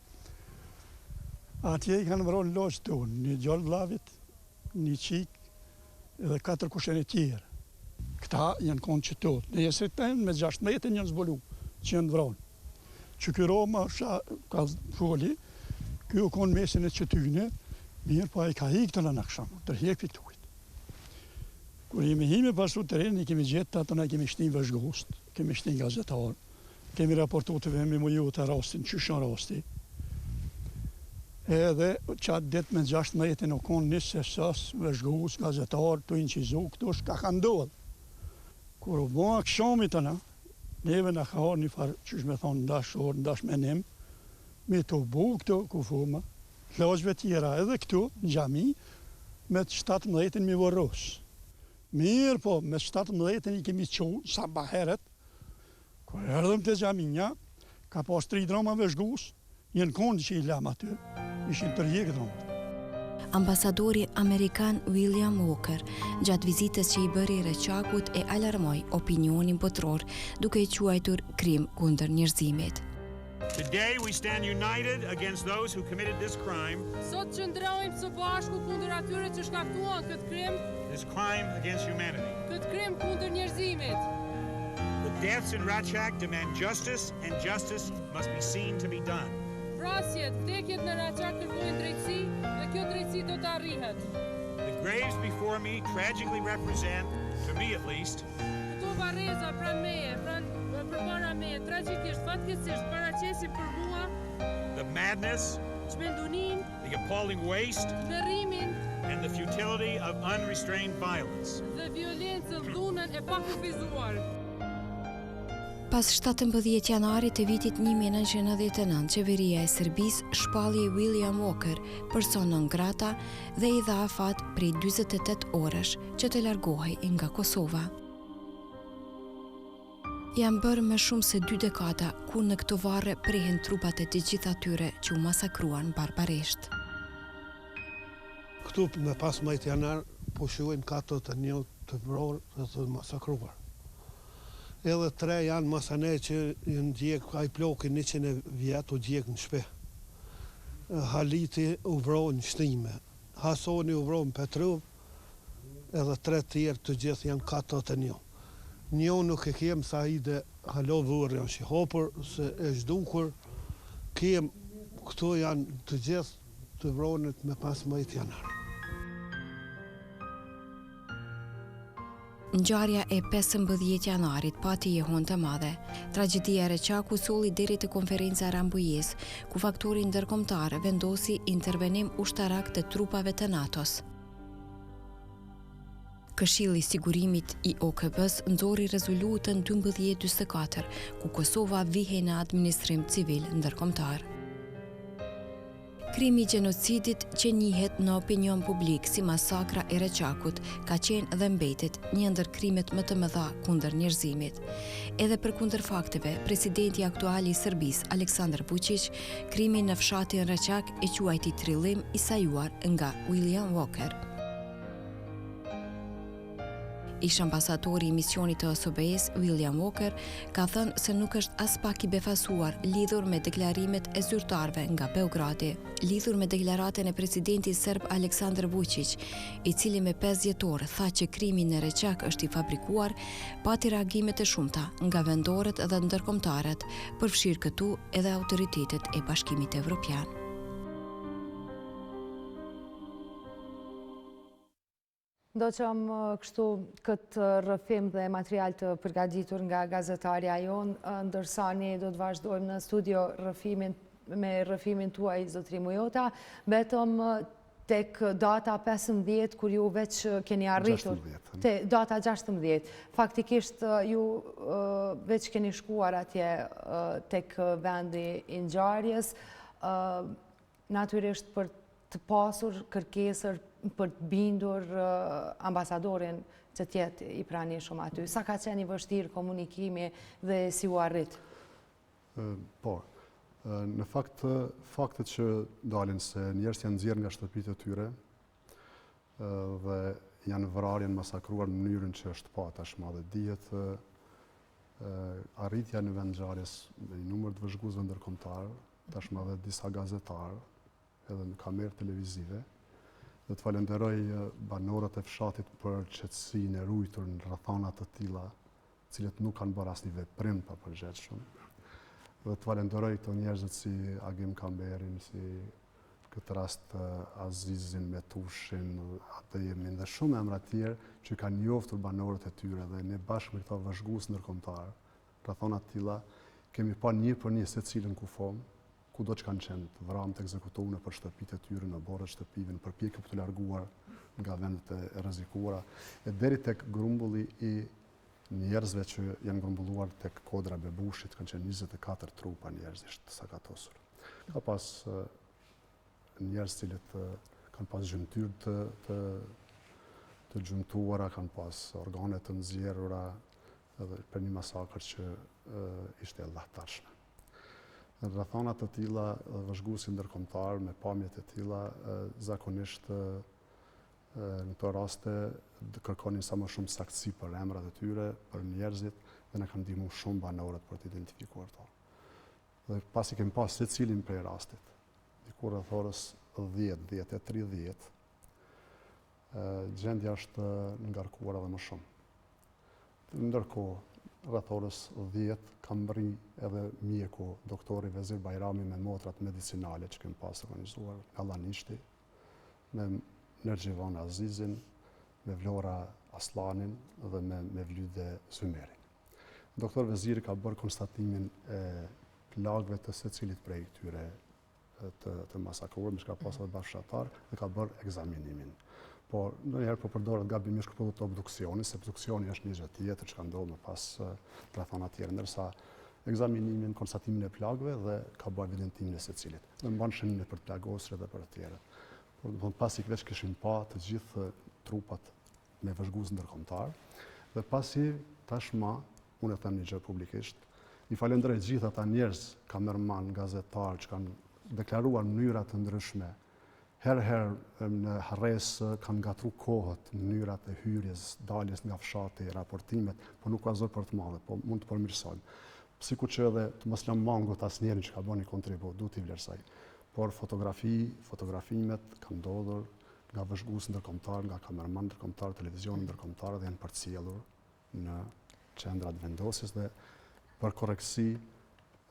Atje i kanë vronë loqë tonë, një gjallë vlavit, një qik edhe 4 kushen e tjerë. Këta janë konë qëtot. Në jesrit tenë me 16 janë zbulu që janë vronë. Që kjo Roma ka foli, kjo konë mesin e qëtyne, mirë pa i ka hikë të në nëkshamë, tërhjek për këtukit. Kër jemi hime pasu terenin, kemi gjetë atë na kemi shtin vëzhgost, kemi shtin gazetar, kemi raportu të vemi mu ju të rastin, qyshon rasti. Edhe qatë ditë me 16 në konë nisë se sas, vëzhgost, gazetar, të incizu, këto shka ka ndodhë. Kur u bëha këshomi të na, neve na ka orë një farë, qysh me thonë ndash orë, ndash menim, me të bu këto kufuma, lojgjve tjera edhe këtu, në gjami, me të 17 mi vorros. Mirë po, me 17 i kemi qonë, sa baheret, kur erdhëm të gjaminja, ka pas 3 drama vëzhgus, jenë kondi që i lam aty, ishin tërjek dromat. Ambasadori Amerikan William Walker, gjatë vizitës që i bëri Reçakut e alarmoi opinionin botror, duke i quajtur krim kundër njerëzimit. Today we stand united against those who committed this crime. Sot qëndrojmë së bashku kundër atyre që shkaktuan këtë krim. This crime against humanity. Këtë krim kundër njerëzimit. The deaths in Reçak demand justice, and justice must be seen to be done. Vrasjet, vdekjet në Reçak kërkojnë drejtësi dhe kjo drejtësi do të arrihet. The graves before me tragically represent, to me at least, Këto varreza përpara meje, tragjikisht, fatkeqësisht paraqesin për mua the madness, çmendunin, the appalling waste, ndërrimin and the futility of unrestrained violence. dhe violencën, dhunën e pakufizuar. Pas 17 janarit të vitit 1999, qeveria e Serbisë shpalli William Walker, person non grata, dhe i dha afat prej 48 orësh që të largohej nga Kosova. Janë bërë më shumë se 2 dekada ku në këto varre prehen trupat e të gjithë atyre që u masakruan barbarisht. Këtu me pas majt janar po shuajnë 41 të vrorë dhe të masakruar. Edhe 3 janë masane që në gjek, a i plokin 100 vjetë u gjek në shpe. Haliti u vrojnë shtime, Hasoni u vrojnë Petrov, edhe 3 tjerë të gjithë janë 41. Njo nuk e kem sa i dhe halo vërë janë shihopër, se e zhdukur, kem këto janë të gjithë të vrojnët me 15 janar. Ngjarja e 15 janarit pati jehon të madhe. Tragjedia e Reçakut solli deri te konferenca Rambujes, ku faktori ndërkombëtar vendosi intervenim ushtarak të trupave të NATO-s. Këshilli i Sigurimit i OKB-s nxorri rezolutën 1244, ku Kosova vihej në administrim civil ndërkombëtar. Krimi i gjenocidit që njihet në opinion publik si Masakra e Reçakut ka qenë dhe mbetet një ndër krimet më të mëdha kundër njerëzimit. Edhe për kundër fakteve, presidenti aktual i Serbisë, Aleksandar Vučić, krimin në fshatin Reçak e quajti trillim i sajuar nga William Walker. Ish ambasadori i misionit të OSBE-s, William Walker, ka thënë se nuk është as pak i befasuar lidhur me deklarimet e zyrtarëve nga Beogradi, lidhur me deklaratën e presidentit serb Aleksandar Vučić, i cili me 5 dhjetor tha që krimi në Reçak është i fabrikuar, pati reagime të shumta nga vendorët dhe ndërkombëtarët, përfshirë këtu edhe autoritetet e Bashkimit Evropian. Do qëm kështu këtë rrëfim dhe material të përgatitur nga gazetarja jonë, ndërsa ne do të vazhdojmë në studio me rrëfimin tuaj, zotri Mujota, betëm tek data 15, kur ju veç keni arritur, data 16. Faktikisht ju veç keni shkuar atje tek vendi i ngjarjes, natyrisht për të pasur kërkesër për të bindur ambasadorin që tjetë i pranishëm aty. Sa ka qenë i vështirë komunikimi dhe si u arrit? Po, në faktet që dalin se njerëz janë nxjerrë nga shtëpitë e tyre dhe janë vrarë, janë masakruar në mënyrën që është pa tashmë dhe dihet arritja në vend ngjarjes me një numër të vëzhguesve ndërkombëtar, tashmë edhe disa gazetarë, edhe në kamerë televizive. Dhe të falenderoj banorët e fshatit për qetësinë e ruajtur në rrethana të tilla, cilët nuk kanë bërë asnjë veprim pa përgjegjshëm. Dhe të falenderoj këto njerëz si Agim Kamberin, si këtë rast Azizin, Metushin, Ademin dhe shumë emra të tjerë që kanë njoftur banorët e tyre dhe ne bashkë me këta vëzhgues ndërkombëtar, rrethana të tilla, kemi pa një për një secilin kufon, kudo që kanë qenë të vramë të ekzekutuar për shtëpitë e tyre, në borët shtëpive, në përpjekje për të larguar nga vendet e rrezikuara, e deri tek grumbulli i njerëzve që janë grumbulluar tek kodra Bebushit, kanë qenë 24 trupa njerëzisht sakatosur. Ka pas njerëz cilët kanë pas gjymtyrë të gjymtuara, kanë pas organe të nxjerrura edhe për një masakër që ishte e llahtarshme. Në rrethana të tilla, vëzhguesi ndërkombëtar me pamjet e tilla, zakonisht në këto raste kërkonin sa më shumë saktësi për emrat e tyre, për njerëzit, dhe na kanë ndihmuar shumë banorët për të identifikuar to. Dhe pasi kemi pas secilin prej rastit, diku rreth orës 10:30, gjendja është ngarkuar edhe më shumë. Ndërkohë, rreth orës 10 kam rri edhe mjeku doktori Vezir Bajrami me motrat medicinale që kemi pas organizuar nga Lanishti, me Nergjivan Azizin, me Vlora Aslanin dhe me Mevlyde Zymerin. Doktor Veziri ka bërë konstatimin e plagëve të secilit prej këtyre të masakruar, me çka pas edhe bashkëtar, dhe ka bërë ekzaminimin. Por ndonjëherë po përdoret gabimisht këto obduksioni, se obduksioni është një gjë tjetër që ka ndodhur më pas rrethana të tjera, ndërsa ekzaminimin, konstatimin e plagëve dhe ka bërë evidentimin e secilit. Dhe mban shënimet për të plagosur edhe për të tjerët. Por pasi veç kishim pa të gjithë trupat me vëzhgues ndërkombëtar, dhe pasi tashmë unë e them një gjë publikisht, i falenderoj gjithë ata njerëz, kamerman, gazetar që kanë deklaruar mënyra të ndryshme. Herë në harres kanë ngatru kohët, mënyrat e hyrjes, daljes nga fshati, raportimet, por nuk ka zë për të madhe, po mund të përmirësojmë. Sikur që edhe të mos lëm mangut asnjërin që ka bënë një kontribut, duhet i vlerësoj. por fotografimet kanë ndodhur nga vëzhgues ndërkombëtar, nga kameraman ndërkombëtar, televizion ndërkombëtar dhe janë përcjellur në qendrat vendosjes dhe për korrektësi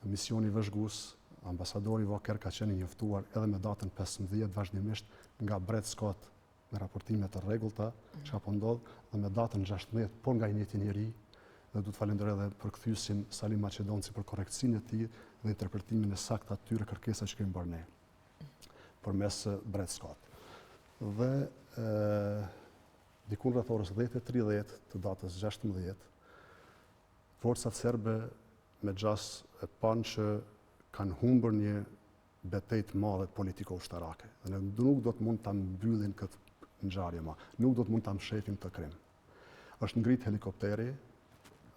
misioni vëzhgues, ambasadori Voker ka qenë njoftuar edhe me datën 15 vazhdimisht nga Reçakut me raportime të rregullta çka po ndodh dhe me datën 16 por nga i njëjti njeri dhe du të falenderoj edhe përkthyesin Salim Maqedonci për korrektësinë e tij dhe interpretimin e saktë atyre kërkesave që kemi bërë ne përmes Reçakut. Dhe diku rreth orës 10:30 të datës 16 forcat serbe me gjas e panë që kanë humbur një betejë të madhe politiko-ushtarake. Dhe nuk do të mund ta mbyllin këtë ngjarje më. Nuk do të mund ta mshefin këtë krim. Është ngrit helikopteri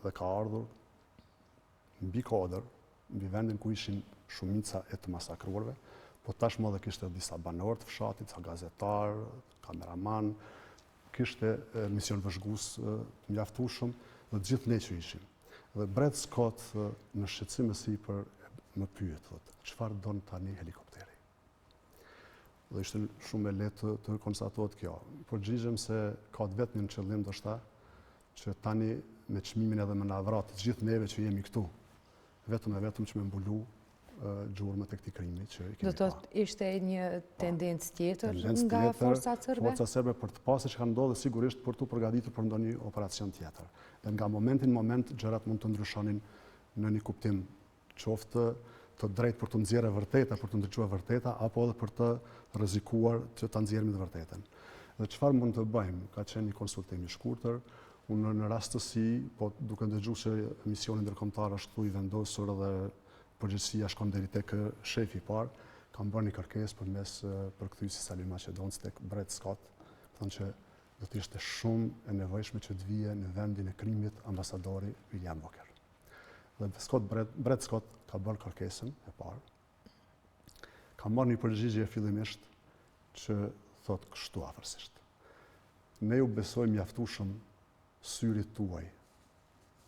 dhe ka ardhur mbi kodër, mbi vendin ku ishin shumica e të masakruarve, po tashmë edhe kishte disa banorë të fshatit, ca gazetar, kameraman, kishte mision vëzhgues mjaftueshëm dhe të gjithë ne që ishim. Dhe Reçakut në shqetësim e sipër më pyet, thotë, çfarë don tani helikopteri? Dhe ishte shumë e lehtë të konstatohet kjo. Përgjigjem se ka vetëm një qëllim ndoshta që tani me çmimin edhe me navrat të gjithë neve që jemi këtu, vetëm që me mbulu gjurmët e këtij krimi që i kemi. Do të thotë ishte një tendencë tjetër nga forcat serbe? Forcat serbe për të pasur që kanë ndodhur sigurisht për të përgatitur për ndonjë operacion tjetër. Dhe nga momenti në moment gjërat mund të ndryshonin në një kuptim qoftë të drejtë për të nxjerrë vërteta, për të ndriçuar vërteta, apo edhe për të rrezikuar që ta nxjerrim të vërtetën. Dhe çfarë mund të bëjmë? Ka qenë një konsultim i shkurtër. Unë në rastësi, po duke ndëgjuar se misioni ndërkombëtar është këtu i vendosur dhe përgjegjësia shkon deri tek shefi i parë, kam bërë një kërkesë përmes përkthyesit Salim Maqedonci tek Reçakut, thonë që do të ishte shumë e nevojshme që të vije në vendin e krimit ambasadori William Voker. Dhe Reçakut ka bërë kërkesën e parë. Ka marrë një përgjigje fillimisht që thotë kështu afërsisht. Ne ju besojmë mjaftueshëm syrit tuaj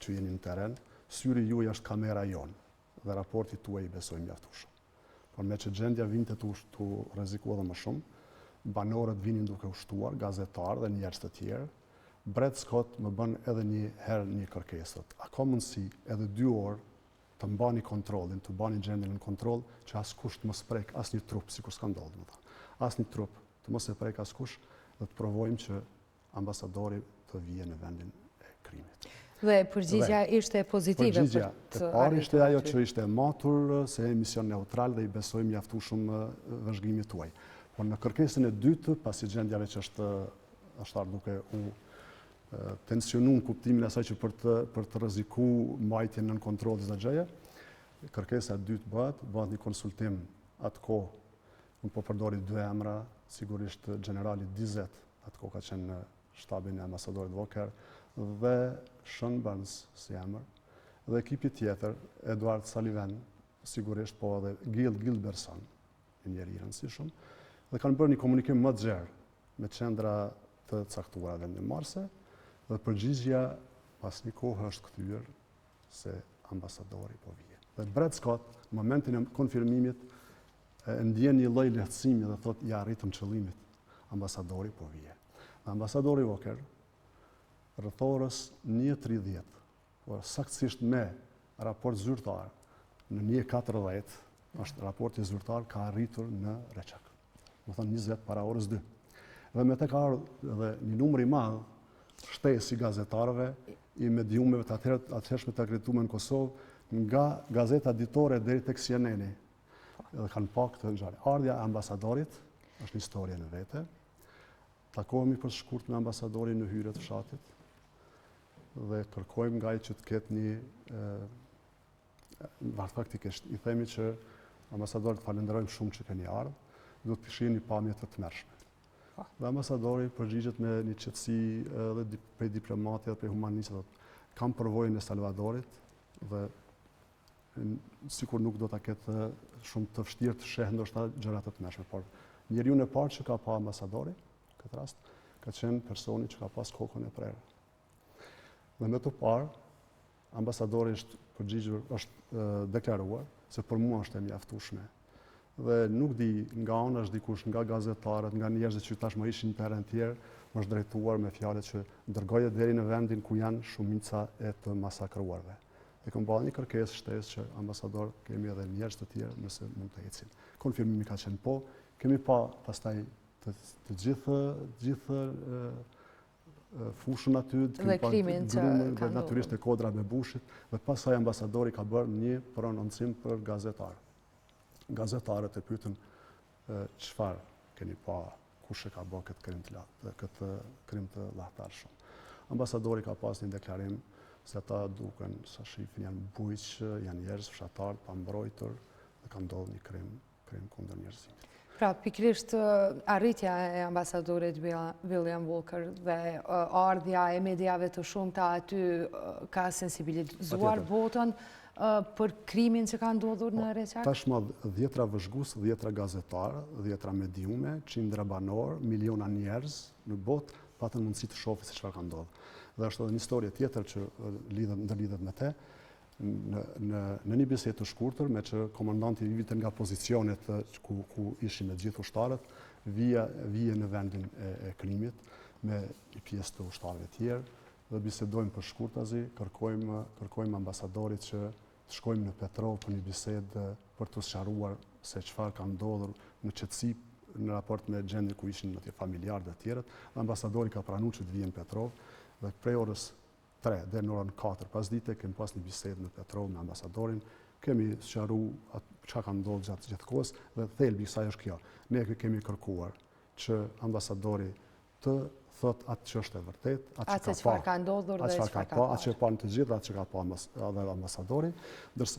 që jeni në terren, syri juaj është kamera jonë dhe raporti tuaj i besojmë mjaftueshëm. Por me që gjendja vinte tu rrezikua edhe më shumë, banorët vinin duke ushtuar, gazetarë dhe njerëz të tjerë. Reçakut më bën edhe një herë një kërkesë. A ka mundësi edhe 2 orë të mbani kontrollin, të bani gjendjen në kontroll, që askush të mos prek asnjë trup, sikur s'ka ndodhur, domethënë. Asnjë trup të mos e prek askush dhe të provojmë që ambasadori të vijë në vendin e krimit. Dhe përgjigjja ishte pozitive për të e parë ishte ajo që ishte matur se emision neutral dhe i besojmë mjaftueshëm vëzhgimit tuaj. Por në kërkesën e dytë, pasi gjendja veç është duke u tensionu në kuptimin e asaj që për të rrezikuar mbajtjen nën kontroll çdo gjëje, kërkesa e dytë bëhet një konsultim atko. Unë po përdori 2 emra, sigurisht generali Dizet, atko ka qenë në shtabin e ambasadorit Voker, dhe Sean Burns si emër, dhe ekipi tjetër, Eduard Sullivan, sigurisht, po edhe Gilberson, një njeri i rëndësishëm, dhe kanë bërë një komunikim më të gjerë me qendra të caktuara vendimmarrëse, dhe përgjigjja pas një kohë është kthyer se ambasadori po vije. Dhe Reçakut, në momentin e konfirmimit, ndjen një lloj lehtësimi dhe thotë ja arritëm qëllimit, ambasadori po vije. Ambasadori Voker rreth orës 1:30, por saktësisht me raport zyrtar në 1:40, është raporti zyrtar ka arritur në Reçak. Do thonë 20 para orës 2. Dhe me të ka ardhur edhe një numër i madh shtesë i gazetarëve, i mediumeve të atëhershme të akredituar në Kosovë, nga gazeta ditore deri tek CNN-i. Edhe kanë pa këtë ngjarje. Ardha e ambasadorit është një histori në vete. Takohemi për shkurt me ambasadorin në hyrje të fshatit dhe kërkojmë nga ai që të ketë një faktikisht i themi që ambasadorit falenderojmë shumë që keni ardhur, do të kishin një pamje të tmerrshme. Dhe ambasadori përgjigjet me një qetësi edhe prej diplomatit dhe prej humanistëve. Kam përvojën e Salvadorit dhe sikur nuk do ta ketë shumë të vështirë të sheh ndoshta gjëra të tmerrshme, por njeriu e parë që ka pa ambasadori këtë rast ka qenë personi që ka pas kokën e prerë. Dhe me të parë, ambasadori është përgjigjur, është deklaruar se për mua është e mjaftueshme dhe nuk di nga anash dikush, nga gazetarët, nga njerëzit që tashmë ishin perën tjerë, më është drejtuar me fjalët që dërgoje deri në vendin ku janë shumica e të masakruarve. Dhe kam bërë një kërkesë shtesë që ambasador kemi edhe njerëz të tjerë nëse mund të ecin. Konfirmimi ka qenë po, kemi pa pastaj të gjithë fushën aty, dhe krimin që dhe natyrisht e kodra me bushit, dhe pasaj ambasadori ka bërë një prononcim për gazetarë. Gazetarët e pyetën çfarë keni pa, kush e ka bërë këtë krim të lahtarshëm. Ambasadori ka pas një deklarim se ata duken sa shifin janë bujq, janë njerëz fshatar pa mbrojtur dhe ka ndodhur një krim kundër njerëzimit. Pra, pikrisht arritja e ambasadorit William Walker dhe ardhja e mediave të shumta aty ka sensibilizuar botën për krimin që ka ndodhur në Reçak? Tashmë 10 vëzhgues, 10 gazetarë, 10 mediume, qindra banor, miliona njerëz në botë patën mundësi të shohin se çfarë ka ndodhur. Dhe është edhe një histori tjetër që ndërlidhet me te. Në një bisedë të shkurtër, me që komandanti vite nga pozicionet ku ishin të gjithë ushtarët, vije në vendin e krimit me një pjesë të ushtarëve tjerë dhe bisedojmë për shkurtazi, kërkojmë ambasadorit që të shkojmë në Petrov për një bisedë për të sqaruar se çfarë ka ndodhur në qetësi në raport me gjendjen ku ishin në familjarë dhe tjerët. Ambasadori ka pranuar që të vijë në Petrov dhe prej orës 3 dhe në orën 4 pas dite kemi pas një bisedë në Petrov me ambasadorin, kemi sqaruar çka ka ndodhur gjatë kohës dhe thelbi i kësaj është kjo. Ne kemi kërkuar që ambasadori të thot atë që është e vërtet, atë çfarë ka ndodhur dhe çfarë ka pa, atë që pa në të gjithë, atë që ka pa edhe ambasadori, ndërsa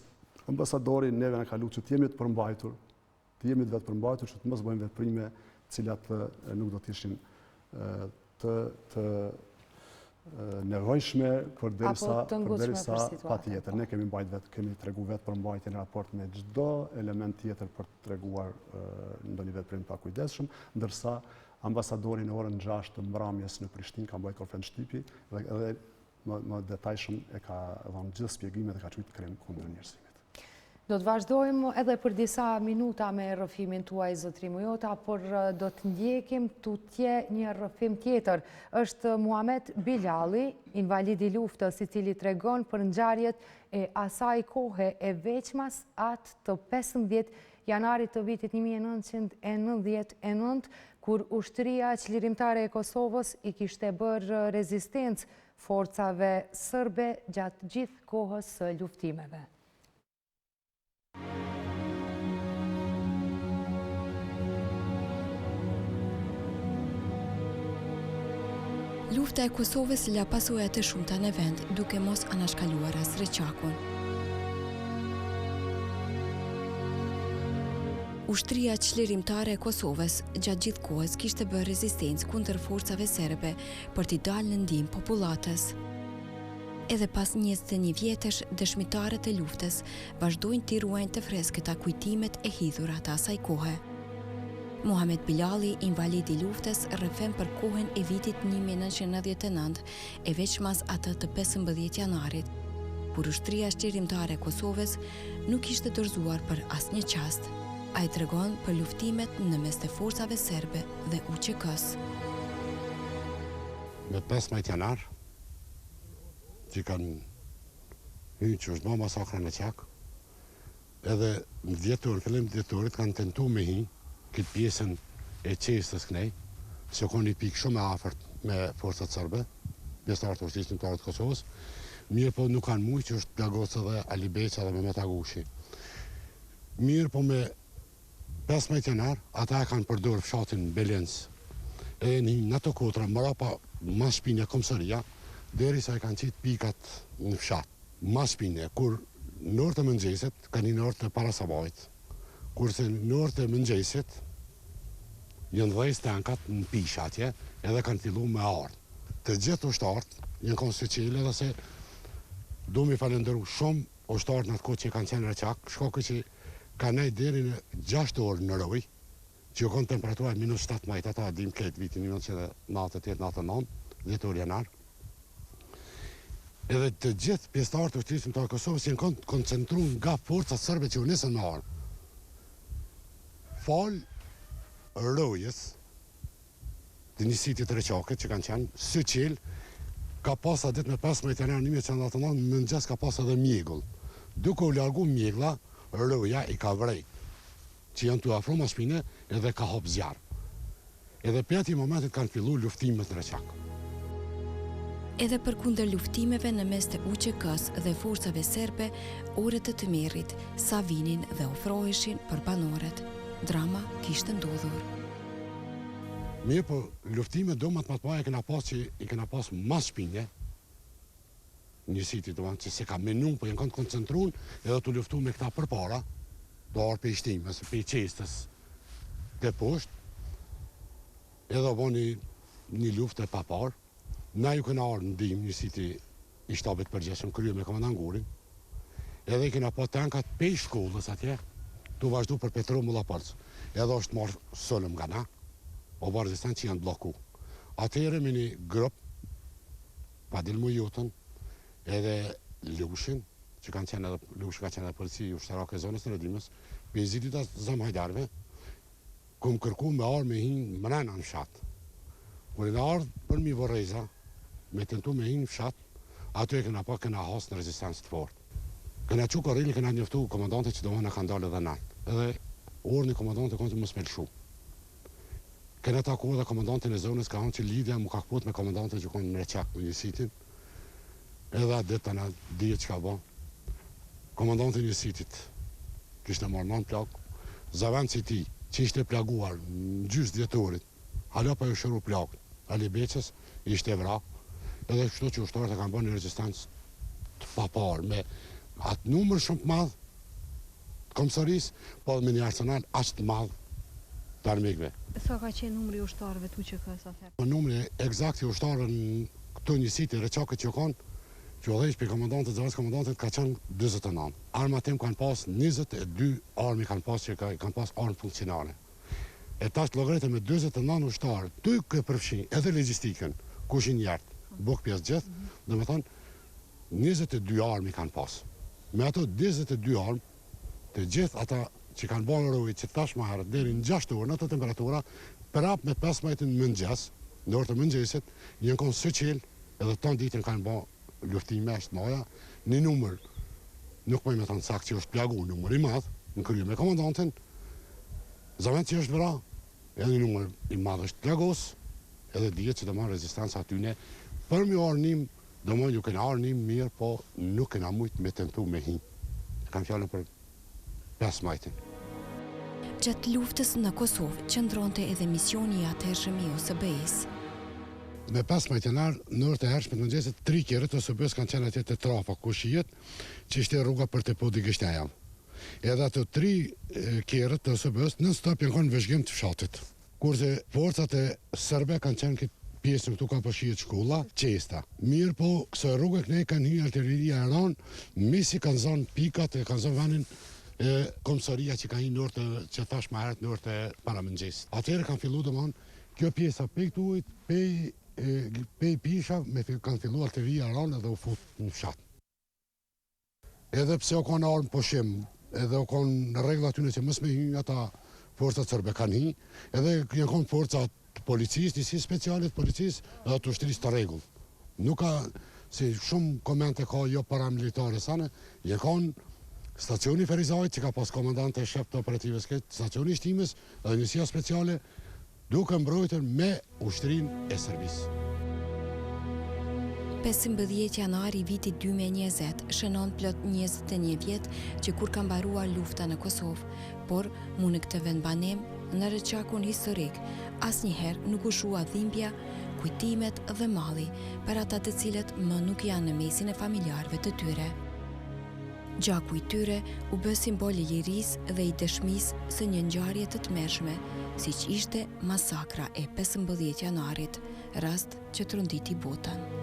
ambasadori neve na ka lutur që të jemi të përmbajtur, që të mos bëjmë veprime të cilat nuk do të ishin të nevojshme përderisa patjetër. Ne kemi tregu vetë përmbajtje në raport me çdo element tjetër për të treguar ndonjë veprim pa kujdesshëm, ndërsa ambasadori në orën 6 të mbrëmjes në Prishtinë ka mbajtur konferencë shtypi dhe edhe më detajshëm e ka dhënë gjithë shpjegimet dhe ka quajtur krim kundër njerëzimit. Do të vazhdojmë edhe për disa minuta me rrëfimin tuaj, zotri Mujota, por do të ndjekim tutje një rrëfim tjetër. Është Muhamet Bilali, invalid i luftës, i cili tregon për ngjarjet e asaj kohe e veçmas atë të 15 janarit të vitit 1999, kur ushtria çlirimtare e Kosovës i kishte bërë rezistencë forcave sërbe gjatë gjithë kohës së luftimeve. Lufta e Kosovës la pasojë të shumta në vend, duke mos anashkaluar as Reçakun. Ushtria çlirimtare e Kosovës gjatë gjithë kohës kishte bërë rezistencë kundër forcave serbe për t'i dalë në ndihmë popullatës. Edhe pas 21 vjetësh, dëshmitarët e luftës vazhdojnë t'i ruajnë të freskëta kujtimet e hidhura të asaj kohe. Muhamet Bilali, invalid i luftës, rrëfem për kohën e vitit 1999, e veçmas atë të 15 janarit, kur ushtria çlirimtare e Kosovës nuk ishte dorëzuar për asnjë çast. Ai tregon për luftimet në mes të forcave serbe dhe UÇK-s. Me 15 janar, që kanë hyrë që është bërë masakra në Reçak, edhe në fillim dhjetorit kanë tentu me hi këtë pjesën e qestës kënej, se ka një pikë shumë e afërt me forcat serbe, pjesëtarët të ushtrisë çlirimtare të Kosovës, mirë po nuk kanë mujë që është Blagoca dhe Alibeqa dhe Mehmet Agushi. Mirë po me 15 janar, ata e kanë përdorë fshatin Belens, e në ato kotra, mrapa mas shpine komsëria, derisa e kanë qitë pikat në fshat. Mas shpine, kur në orë të mëngjesit, kanë në orë të parasabajt, kurse në orë të mëngjesit, janë 10 tankat në pisha atje, edhe kanë fillu me ardhë. Të gjithë ushtarët, janë konë seqele dhe se du mi falenderu shumë ushtarët në atë kohë që kanë qenë në Reçak, shkakë që ka nejtë deri në 6 orë në roj, që jo konë temperatura -17, ata dim këtë vitin 1998-99, 10 janar. Edhe të gjithë pjesëtarët të ushtrisë të Kosovës janë koncentruar nga forcat serbe që u nisën me ardhë. falë rojës të njësitit të Reçakut që kanë qenë së qelë, ka pas a ditë me 15 janar 1999 në mëngjes ka pas edhe mjegull. Duke u largu mjegla, roja i ka vrej, që janë të afro ma shpine edhe ka hap zjarë. Edhe për ati momentit kanë fillu luftimet në Reçak. Edhe për kundër luftimeve në mes të UÇK-s dhe forcave serbe, orët të tmerrit, sa vinin dhe ofroheshin për banorët. Drama kishte ndodhur. Mirë, po luftimet do më të paja i kena pas mas shpine, njësiti do që se ka menun, po janë kanë koncentrun edhe të luftu me këta përpara, do arë për ishtimës, për i qestës të poshtë, edhe bo një luft e papar. Na ju këna arë në dim njësiti i shtabit përgjeshëm, krye me komandan Gurin, edhe i këna po tankat pe shkollës atje, të vazhdu për Petro Mullapërc, edhe është marrë sëllëm nga na, o barëzistan që janë bloku. Atere me një grup, pa dilmu jutën, edhe Lushin, që kanë qenë edhe, Lushin ka qenë edhe polici ushtarak e zonës të rëdimës, për zidit atë zamhajdarve, këm kërku me arë me hinë mrena në shatë. Kër e në ardhë për mi voreza, me tentu me hinë në fshatë, ato e këna pa këna hasë në rezistancë të fortë. Këna që korili këna njëftu komandante që dohë në kanë dalë edhe naltë, edhe orë një komandante konë të më spelshu. Këna taku edhe komandantin e zonës ka hanë që lidhja mu ka këput me komandante që konë në Reçak me njësitin, edhe atë ditë të në dhije që ka ba. Komandantin njësitit kishtë në marë në plakë, zavend si ti, që ishte plaguar në gjysë djetorit, hala pa ju shëru plakë, Ali Beqës ishte vra, edhe kështu që ushtarët e kanë bërë një rezistancë të papar, me atë numër shumë të madhë të komësarisë, po dhe me një arsenal ashtë të madhë të armikve. Sa ka qenë numri ushtarëve të UÇK-s atëherë? Numri eksakt i ushtarëve në këto njësiti Reçakut që kanë, që odhejsh për komandantët, zëvës komandantët ka qenë 29. Arma tim kanë pas 22 armi kanë pas që kanë pas armë funksionale. E tash të logaritë me 29 ushtarë, të i këtë përfshin edhe logistikën, kushin njertë, bukë pjesë gjithë, dhe me thonë, 22 armi kanë pas. Me ato 22 armë, të gjithë ata që kanë bërë rojit që tash ma herët, deri në 6 orë, në ato temperatura, prap me 15 në mëngjes, në orë të mëngjesit, njën konë së qelë, edhe të ditën kanë bërë luftime ashtë maja, një numër, nuk me thonë sakë që është plagu, numër i madhë, në krye me komandantin, zavend që është vëra, edhe një numër i madhë është plagos, edhe dhjetë që të marë rezistanca atyne, për mi arnim, do më ju këna arnim mirë, po nuk këna mujtë me tentu me hi. Kam fjallën për 5 majtin. Gjatë luftës në Kosovë, qëndronte edhe misioni i atëhershëm i OSB-s. Me 15 janar, në orët e hershme të mëngjesit, 3 kjerët OSB-s kanë qenë atje të trafa, ku shijet, që ishte rruga për të podi gështejam. Edhe ato 3 kjerët të OSB-s në stop janë konë vëzhgim të fshatit. Kurse forcat e sërbe kanë qenë këtë pjesën këtu ka përshijet shkolla, qesta. Mirë po, kësë rrugë e kënej kanë një artilleria e ranë, misi kanë zonë pikat e kanë zonë vanin komësaria që ka një në orë që thash ma herët në orë të paramëngjes. Atëherë kanë fillu dhe manë, kjo pjesa pe këtu ujtë, pe pisha, kanë fillu artilleria e ranë edhe u fut në fshatë. Edhe pse o konë armë poshim, edhe o konë në regla atyne që mësme hynë ata forcat sërbe kanë hi, edhe janë konë forcat policisë, njësi specialit policisë, edhe të ushtërisë të regullë. Nuk ka, si shumë komente ka jo paramilitare sane, je konë stacioni Ferizajt, që ka pas komandante shef të operativës këtë, stacioni shtimës, edhe njësia speciale, duke mbrojtër me ushtërinë e Serbisë. 15 janari vitit 2020 shënon plot 21 vjet që kur ka mbaruar lufta në Kosovë, por mu në këtë vendbanim, në Reçakun historik, asnjëherë nuk u shua dhimbja, kujtimet dhe malli për ata të cilët më nuk janë në mesin e familjarëve të tyre. Gjaku i tyre u bë simbol i lirisë dhe i dëshmisë së një ngjarje të tmerrshme, siç ishte masakra e 15 janarit, rast që tronditi botën.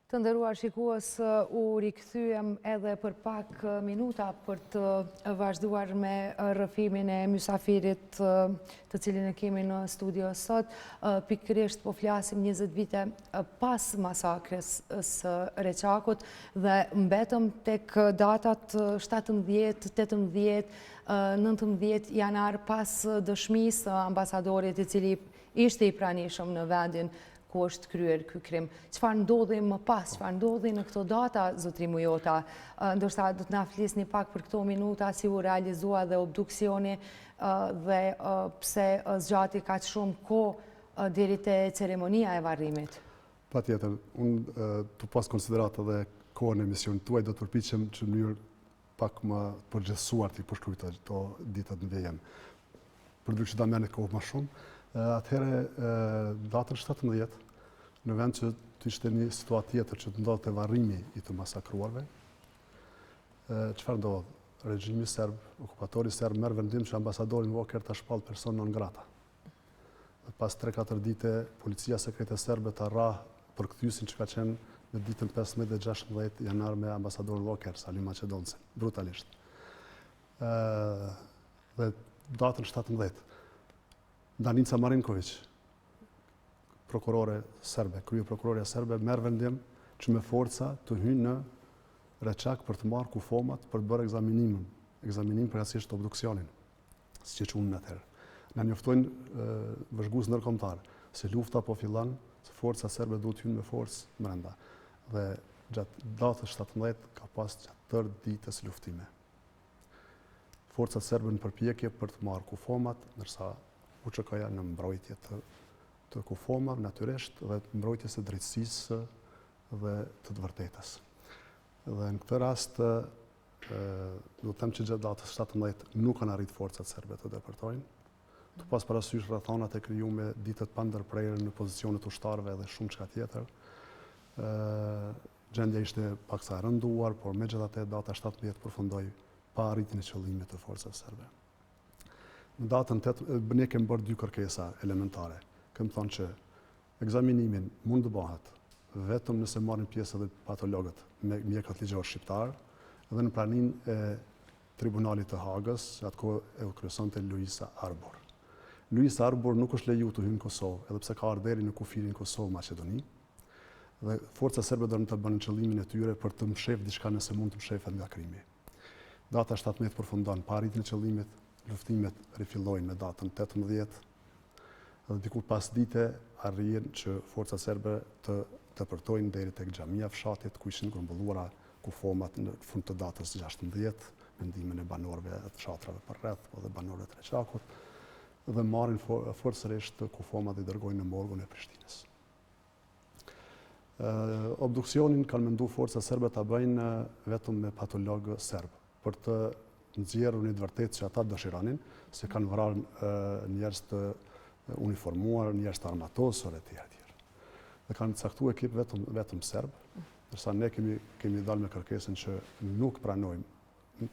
Të nderuar shikues, u rikthyem edhe për pak minuta për të vazhduar me rrëfimin e mysafirit të cilin e kemi në studio sot. Pikërisht po flasim 20 vite pas masakrës së Reçakut dhe mbetëm tek datat 17, 18, 19 janar pas dëshmisë ambasadorit i cili ishte i pranishëm në vendin ku është kryer ky krim. Çfarë ndodhi më pas, çfarë ndodhi në këto data, zotri Mujota? Ndoshta do të na flisni pak për këto minuta, si u realizua dhe obduksioni dhe pse zgjati kaq shumë kohë deri te ceremonia e varrimit? Patjetër, unë të pas konsiderat edhe kohën e misionit tuaj, do të përpiqem që në mënyrë pak më përgjithësuar të i përshkruaj këto ditët në vijim. Përveç që da merret kohë më shumë, atëherë datën 17, në vend që të ishte një situatë tjetër që të ndodhte varrimi i të masakruarve, çfarë ndodh? Regjimi serb, okupatori serb merr vendim që ambasadorin Voker ta shpall person non grata. Pas 3-4 dite, policia sekrete serbe ta rrah përkthyesin që ka qenë në ditën 15 dhe 16 janar me ambasadorin Voker, Salim Maqedoncin, brutalisht. Dhe datën 17, Danica Marinković, prokurore serbe, krye prokuroria serbe, merr vendim që me forca të hyjnë në Reçak për të marrë kufomat për të bërë ekzaminim përkatësisht obduksionin, siç e qunë atëherë. Na njoftojnë vëzhgues ndërkombëtar se lufta po fillon, se forca serbe duhet hyjnë me forcë brenda. Dhe gjatë datës 17 ka pas gjatë tërë ditës luftime. Forcat serbe në përpjekje për të marrë kufomat, ndërsa UÇK-ja në mbrojtje të kufoma, natyrisht, dhe të mbrojtjes së drejtësisë dhe të vërtetës. Dhe në këtë rast, do të them që gjatë datës 17 nuk kanë arrit forcat serbe të depërtojnë, të pas parasysh rrethonat e krijuara ditët pa ndërprerje në pozicionet ushtarëve dhe shumë çka tjetër. Gjendja ishte paksa e rënduar, por megjithatë data 17 përfundoi pa arritjen e qëllimit të forcave serbe. Në datën 8 ne kemi bërë 2 kërkesa elementare. Kemi thonë që ekzaminimin mund të bëhet vetëm nëse marrin pjesë edhe patologët me mjekët ligjor shqiptar dhe në praninë e Tribunalit të Hagës, që atëkohë e kryesonte Luisa Arbor. Luisa Arbor nuk është lejuar të hyjë në Kosovë, edhe pse ka ardhur deri në kufirin Kosovë-Maqedoni. Dhe forca serbe do të bënin qëllimin e tyre për të mshef diçka nëse mund të mshefet nga krimi. Data 17 përfundon pa arritjen e qëllimit. Luftimet rifillojnë me datën 18 dhe diku pas dite arrin që forcat serbe të depërtojnë deri tek xhamia fshatit ku ishin grumbulluara kufomat në fund të datës 16, me ndihmën e banorëve të fshatrave përreth, po dhe banorëve të Reçakut, dhe marrin forcërisht kufomat dhe dërgojnë në morgun e Prishtinës. Obduksionin kanë menduar forcat serbe ta bëjnë vetëm me patolog serb për të nxjerrur një të vërtetë që ata dëshironin, se kanë vrarë njerëz të uniformuar, njerëz të armatosur e tjerë. Dhe kanë caktuar ekip vetëm serb, ndërsa ne kemi dalë me kërkesën që nuk pranojmë,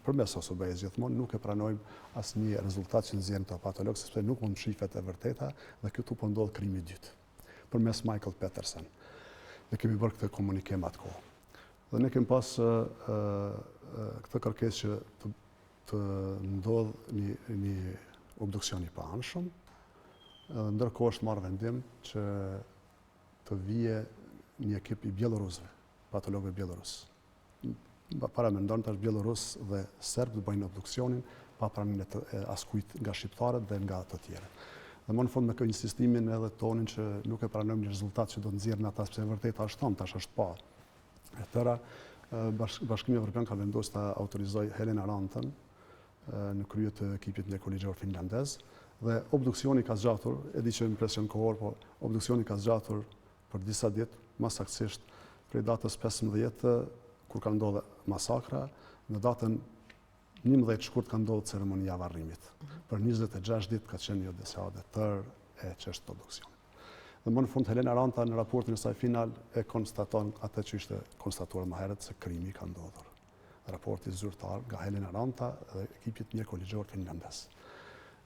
përmes OSB-s gjithmonë, nuk e pranojmë asnjë rezultat që nxjerrin të patolog, sepse nuk mund shifet e vërteta dhe këtu po ndodh krimi i dytë. Përmes Michael Peterson. Ne kemi bërë këtë komunikim atkohë. Dhe ne kemi pas këtë kërkesë që të ndodh një obduksion i paanshëm, ndërkohë është marrë vendim që të vije një ekip i bjelorusëve, patologëve bjelorus. Para mendon tash bjelorus dhe serb të bëjnë obduksionin pa praninë e askujt nga shqiptarët dhe nga të tjerët. Dhe më në fund me këtë insistimin edhe tonin që nuk e pranojmë një rezultat që do të nxjerrin ata sepse vërtet është tonë, tash është pa. E tëra, Bashkimi Evropian ka vendosur ta autorizojë Helen Arantën në krye të ekipit mjekoligjor finlandez dhe obduksioni ka zgjatur, e di që impresion kohor, po obduksioni ka zgjatur për disa ditë, më saktësisht prej datës 15 kur ka ndodhur masakra, në datën 11 shkurt ka ndodhur ceremonia e varrimit. Për 26 ditë ka qenë një deseade tërë e çështës të obduksionit. Dhe më në fund Helena Aranta në raportin e saj final e konstaton atë që ishte konstatuar më herët se krimi ka ndodhur. Raporti zyrtar nga Helena Aranta dhe ekipit mjekoligjor finlandez.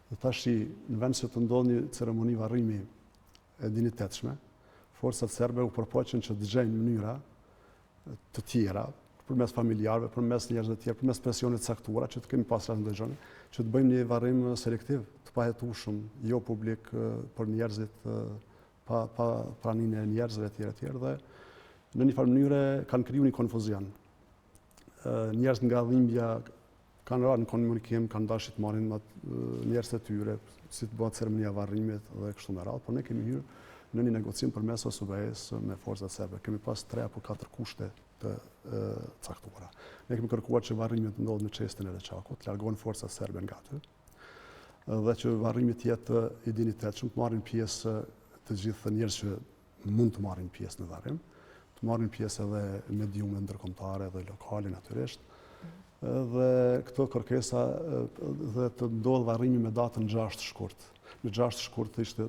Dhe tash në vend se të ndodhë një ceremoni varrimi e dinjitetshme, forcat serbe u përpoqën që dëgjojnë mënyra të tjera, përmes familjarëve, përmes njerëzve të tjerë, përmes presionit caktuara që të kemi pas rast ndonjë, që të bëjmë një varrim selektiv, të pahetueshëm, jo publik për njerëzit pa praninë e njerëzve të tjerë dhe në një farë mënyre kanë kriju një konfuzion. Njerëz nga dhimbja kanë rarë në komunikim, kanë dashur të marrin njerëz të tyre, si të bëhet ceremonia varrimit dhe kështu me radhë, por ne kemi hyrë në një negociim përmes OSBE-s me forcat serbe. Kemi pas 3 apo 4 kushte të caktuara. Ne kemi kërkuar që varrimi të ndodhë në çestin e Reçakut, të largohen forcat serbe nga aty, dhe që varrimi të jetë i dinjitetshëm, të marrin pjesë të gjithë njerëz që mund të marrin pjesë në varrim, të marrin pjesë edhe mediume ndërkombëtare dhe lokale natyrisht, dhe këto kërkesa dhe të ndodhë varrimi me datën 6 shkurt. Në 6 shkurt ishte,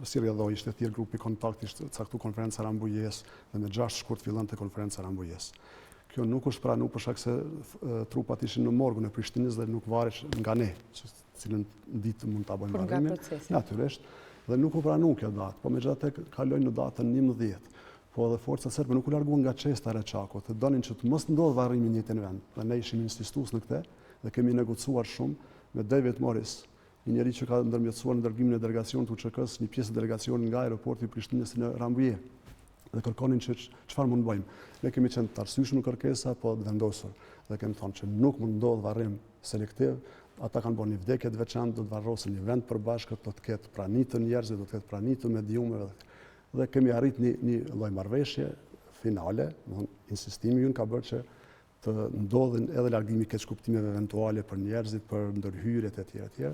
si rrjedhoi, ishte thirrë grupi kontakt, ishte caktuar konferenca Rambujes dhe në 6 shkurt fillonte konferenca Rambujes. Kjo nuk është pranuar për shkak se trupat ishin në morgun e Prishtinës dhe nuk varet nga ne, cilën ditë mund ta bëjmë varrimin. Natyrisht, dhe nuk u pranoi kjo datë, po megjithatë kaloi në datën 11. Po edhe forcat serbe nuk u larguan nga çesta e Reçakut, të donin që të mos ndodhë varrimi në njëjtin vend. Dhe ne ishim insistues në këtë dhe kemi negociuar shumë me David Morris, një njeri që ka ndërmjetësuar ndërgimin e delegacionit të UÇK-s, një pjesë e delegacionit nga aeroporti i Prishtinës në Rambuje. Dhe kërkonin që çfarë mund bëjmë. Ne kemi qenë të arsyeshëm në kërkesa, po të vendosur. Dhe kemi thonë që nuk mund ndodhë varrim selektiv. Ata kanë bërë një vdekje të veçantë, do të varrosen një vend përbashkët, do të ketë prani të njerëzve, do të ketë prani të mediumeve. Dhe kemi arrit një lloj marrëveshje finale, insistimi ynë ka bërë që të ndodhin edhe largimi keqkuptimeve eventuale për njerëzit, për ndërhyrjet e tjera,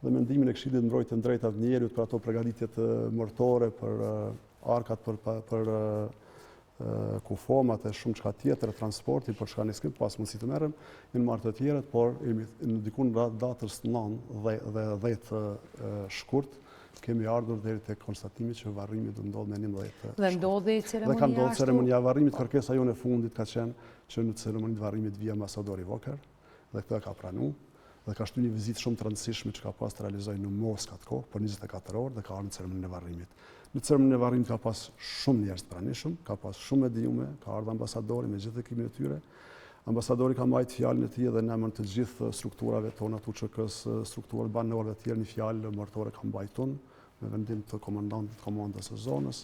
dhe mendimin e Këshillit mbrojtje të drejtat të njerëzit për ato përgatitjet mortore, për arkat, për kufomat e shumë çka tjetër, transporti, për çka ne s'kem pas mundësi të merrem, në marrë të tjera, por në dikun datës 9 dhe 10 shkurt, kemi ardhur deri tek konstatimi që varrimi do ndodhë me 11. Dhe ndodhi ceremonia ashtu? Dhe ka ndodhur ceremonia varrimit, kërkesa jone e fundit ka qenë që në ceremoninë varrimit vija ambasadori Voker, dhe këtë ka pranuar, dhe ka shtu një vizitë shumë të rëndësishme që ka pas të realizoj në Moskë atë kohë, për 24 orë, dhe ka ardhur në ceremoninë e varrimit. Në ceremoninë e varrimit ka pas shumë njerëz të pranishëm, ka pas shumë mediume, ka ardhur ambasadori me gjithë ekimin e tyre. Ambasadori ka mbajtur fjalën e tij dhe në emër të gjithë strukturave tona të UÇK-s, strukturave banore të tjera, një fjalë martore ka mbajtur me vendim të komandës së zonës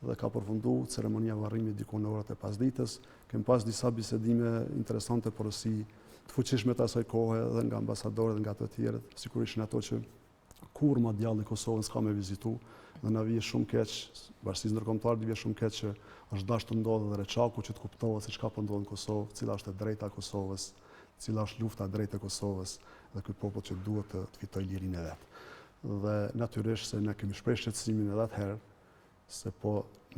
dhe ka përfunduar ceremonia e varrimit diku në orat e pasditës. Kem pas disa bisedime interesante porosi të fuqishme të asaj kohe dhe nga ambasadorët dhe nga të tjerët, sigurisht në ato që kur ma djallë në Kosovën s'ka me vizitu dhe na vije shumë keq, bashkësisë ndërkombëtare vije shumë keq që është dashur të ndodhë dhe Reçaku që të kuptohet se çka po ndodh në Kosovë, cila është e drejta e Kosovës, cila është lufta e drejtë e Kosovës dhe ky popull që duhet të fitojë lirinë e vet. Dhe natyrisht se ne kemi shprehur shqetësimin edhe atëherë se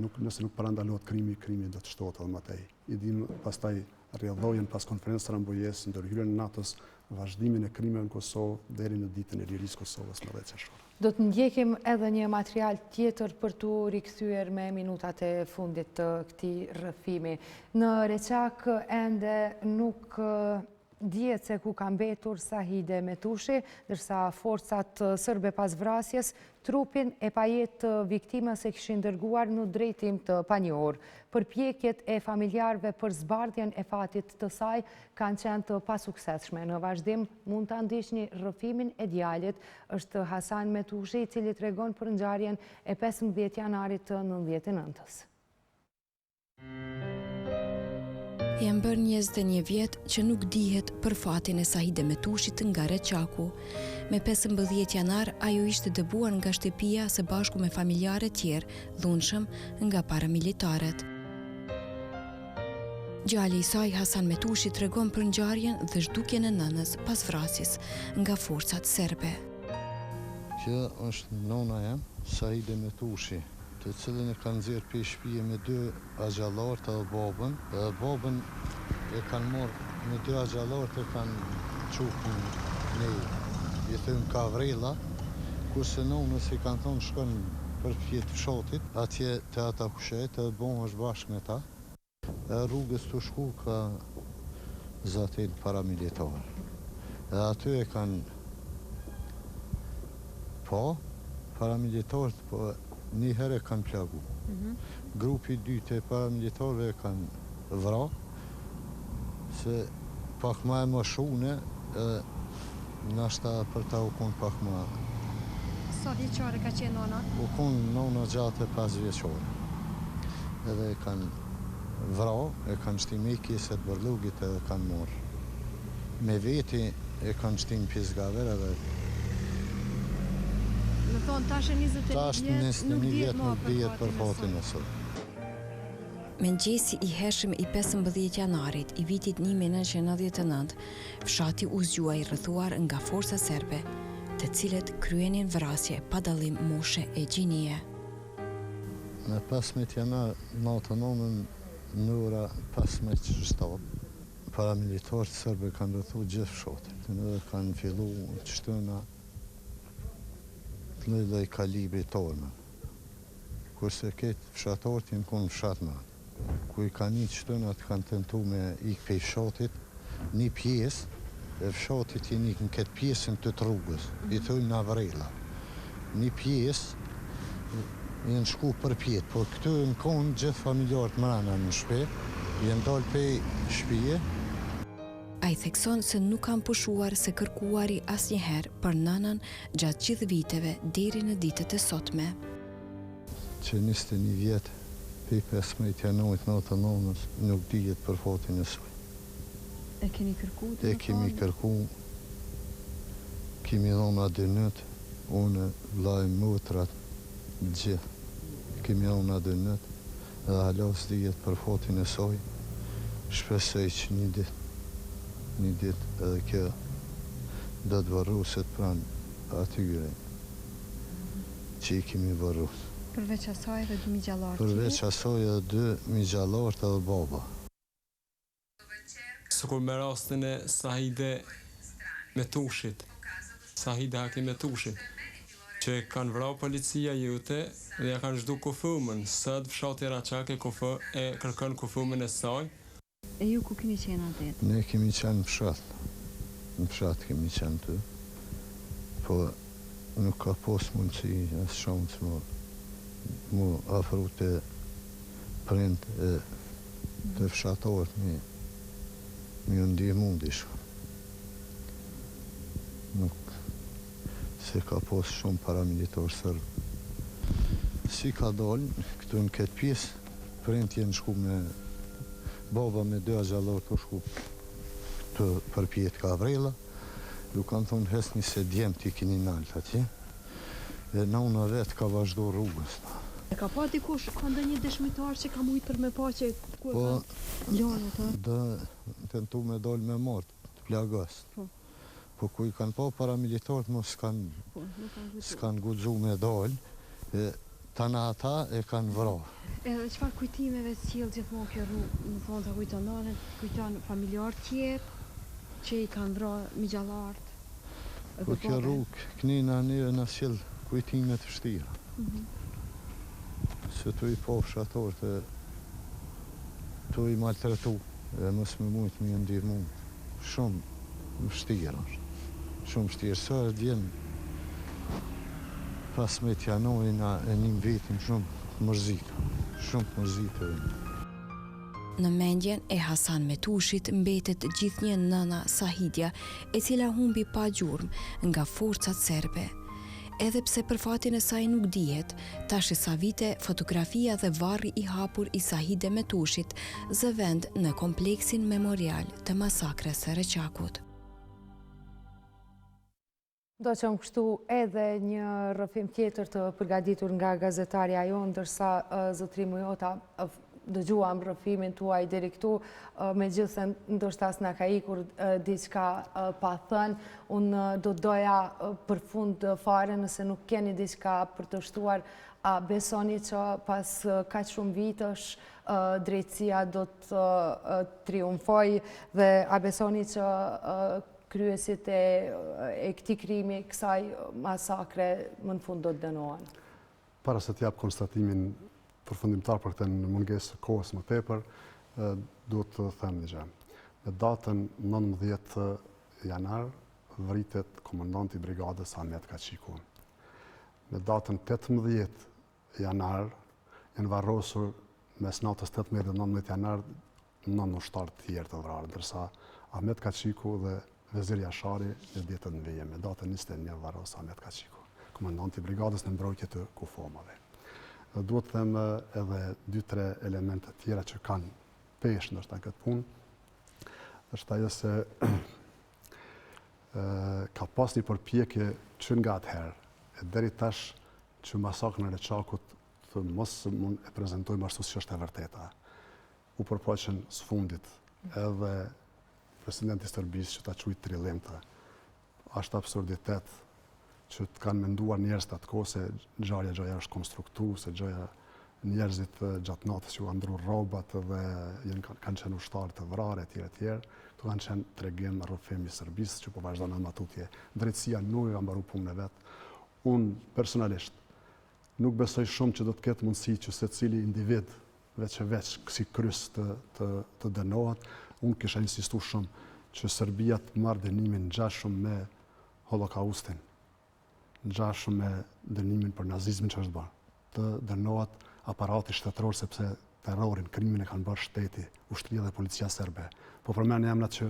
nëse nuk parandalohet krimi do të shtohet edhe më tej. I dim pastaj rrjedhojen pas konferencës Rambujes, ndërhyrjen e NATO-s, vazhdimin e krimeve në Kosovë deri në ditën e lirisë Kosovës në 10 qershor. Do të ndjekim edhe një material tjetër për tu rikthyer me minutat e fundit të këtij rrëfimi. Në Reçak ende nuk dihet se ku ka mbetur Sahide Metushi, ndërsa forcat serbe pas vrasjes trupin e pajet të viktimës e kishin dërguar në drejtim të panjohur. Përpjekjet e familjarëve për zbardhjen e fatit të saj kanë qenë të pasuksesshme. Në vazhdim mund ta ndiqni rrëfimin e djalit, është Hasan Metushi, i cili tregon për ngjarjen e 15 janarit të 99-s. Janë bërë 21 vjet që nuk dihet për fatin e Sahide Metushit nga Reçaku. Me 15 janar, ajo ishte dëbuar nga shtëpia së bashku me familjarë tjerë, dhunshëm nga paramilitarët. Gjali i saj, Hasan Metushi, tregon për ngjarjen dhe zhdukjen e nënës pas vrasjes nga forcat serbe. Kjo është nona jam, Sahide Metushi, të cilën e kanë nxjerrë për shtëpie me 2 axhallar të babën. Babën e kanë marrë me 2 axhallar të kanë çukur në i thënë Kavrela, kurse nonës i kanë thonë shkon për fjetë fshatit, atje të ata kushet, edhe bon është bashkë me ta. Rrugës të shku ka zatin paramilitar. Edhe aty e kanë paramilitarët, po një herë e kanë plagu. Grupi 2 të paramilitarëve kanë vra, se pak ma e më shune, nashta për ta u konë pak ma... Sa vjeqare ka qenë nona? U konë nona gjatë e 5 vjeqare. Edhe e kanë vra, e kanë shtim e keset bërlugit edhe kanë morë. Me veti e kanë shtim pjesgave edhe... Në thonë, tash e 21 vjetë, nuk dijet për fatin e sot. Mëngjesi i hershëm i 15 janarit i vitit 1999, fshati u zgjuaj rrethuar nga forca serbe, të cilët kryenin vrasje pa dallim moshe e gjinie. Në 15 janar 99 në ora 15:07, paramilitarët serbe kanë rrethuar gjithë fshatin, edhe kanë fillu shtëna të lloj kalibri torme. Kurse këtë fshatarët janë konë fshat më. Ku i kanë një shtënat kanë tentu me ikë pej fshatit, një pjesë e fshatit janë ikë në këtë pjesën të rrugës, i thujnë Navrela. Një pjesë janë shku për pjetë, por këtu në konë gjithë familjarët mrena në shpe, janë dalë pej shpije. A i thekson se nuk kanë pushuar se kërkuari asnjëherë për nënën gjatë gjithë viteve deri në ditët e sotme. Që 21 vjetë, pej 15 janarit 99 nuk dijet për fatin e saj. E keni kërku? E kemi kërku, kemi dhona dënët, unë, vlaj, motrat, gjithë. Kemi dhona dënët, edhe halas dijet për fatin e saj, shpesej që një dit edhe kjo do të varruset pranë atyre që i kemi varrus. Përveç asaj dhe 2 migjallarë? Përveç asaj edhe 2 migjallarët edhe baba. Sikur me rastin e Sahide me tushit, Sahide Haki me tushit, që kanë vrau policia jute dhe ja kanë zhdu kufumën, sët fshati Reçak e kërkën kufumën e saj. E ju ku keni qenë atë? Ne kemi qenë në fshat kemi qenë të, po nuk ka pos mundësi asë shansë mu afru të prind të fshatorët mi ndihmu ndishka. Nuk se ka pos shumë paramilitar sërbë. Si ka dalë, këtu në këtë pjesë, prind jenë shku me baba me 2 agjallarë të shku të përpjet ka Avrela, ju kanë thonë hesni se djemë t'i kini naltë atje, dhe nauna vetë ka vazhdo rrugës. E ka pa dikush, ka ndë një dëshmitar që ka mujtë për me pa që ku e ka lorë ata? Dhe tentu me dalë me martë, të plagës. Po ku i kanë pa paramilitarët, mos s'kanë guxu me dalë, tana ata e kanë vra. Edhe qëfar kujtimeve s'jellë gjithmonë kjo rrugë, në thonë të kujton nanën, kujton familjarë tjerë, që i kanë vra migjallarët? Po kjo rrugë, kënina njëve në s'jellë kujtime të vështira. Se tu i po fshatorët, tu i maltretu, e mos me mujtë mi ndihmu. Shumë vështirë është. Shumë vështirë. Sërë djenë 15 janarin e një vitin shumë mërzitë. Shumë mërzitë. Në mendjen e Hasan Metushit mbetet gjithnjë nëna Sahidja, e cila humbi pa gjurmë nga forcat serbe. Edhe pse për fatin e saj nuk dihet, tash sa vite fotografia dhe varri i hapur i Sahide Metushit zëvend në kompleksin memorial të masakrës së Reçakut. Do që më kështu edhe një rrëfim tjetër të përgatitur nga gazetarja jo, ndërsa zotri Mujota dëgjuam rrëfimin tuaj deri këtu, me gjithën ndoshta s'na ka ikur diçka pa thënë. Unë do doja për fund fare, nëse nuk keni diçka për të shtuar, a besoni që pas kaq shumë vitësh drejtësia do të triumfoj dhe a besoni që kryesit e këtij krimi, kësaj masakre, më në fund do të dënohen? Para se t'jap konstatimin përfundimtar për këtë në mungesë kohës më tepër, duhet të them një gjë. Në datën 19 janar vritet komandanti i brigadës Ahmet Kaçiku. Në datën 18 janar janë varrosur mes natës 18 dhe 19 janar 9 ushtarë tjerë të vrarë, ndërsa Ahmet Kaçiku dhe Vezir Jashari në ditën në vije me datën 21 varros Ahmet Kaçiku, komandanti i brigadës në mbrojtje të kufomave. Duhet të them edhe 2-3 elemente tjera që kanë peshë ndoshta në këtë punë, është ajo se ka pas një përpjekje që nga atëherë, e deri tash që masakrën e Reçakut të mos mund e prezentojmë ashtu si është e vërteta. U përpoqën së fundit edhe presidenti i Serbisë që ta quajë trillimta. Është absurditet që të kanë menduar njerëz të atë kohë se gjëja është konstruktu, se gjëja njerëzit gjatë natës që kanë ndruar rrobat dhe kanë qenë ushtarë të vrarë etj. Këto kanë qenë tregim rrëfim i Serbisë që po vazhdon në matutje. Drejtësia nuk e ka mbaruar punën e vet. Unë personalisht nuk besoj shumë që do të ketë mundësi që secili individ veç si krys të dënohet. Unë kisha insistuar shumë që Serbia të marrë dënimin ngjashëm me Holokaustin, ngjashëm me dënimin për nazizmin që është bërë. Të dënohet aparati shtetëror sepse terrorin, krimin e kanë bërë shteti, ushtria dhe policia serbe. Po përmend emrat që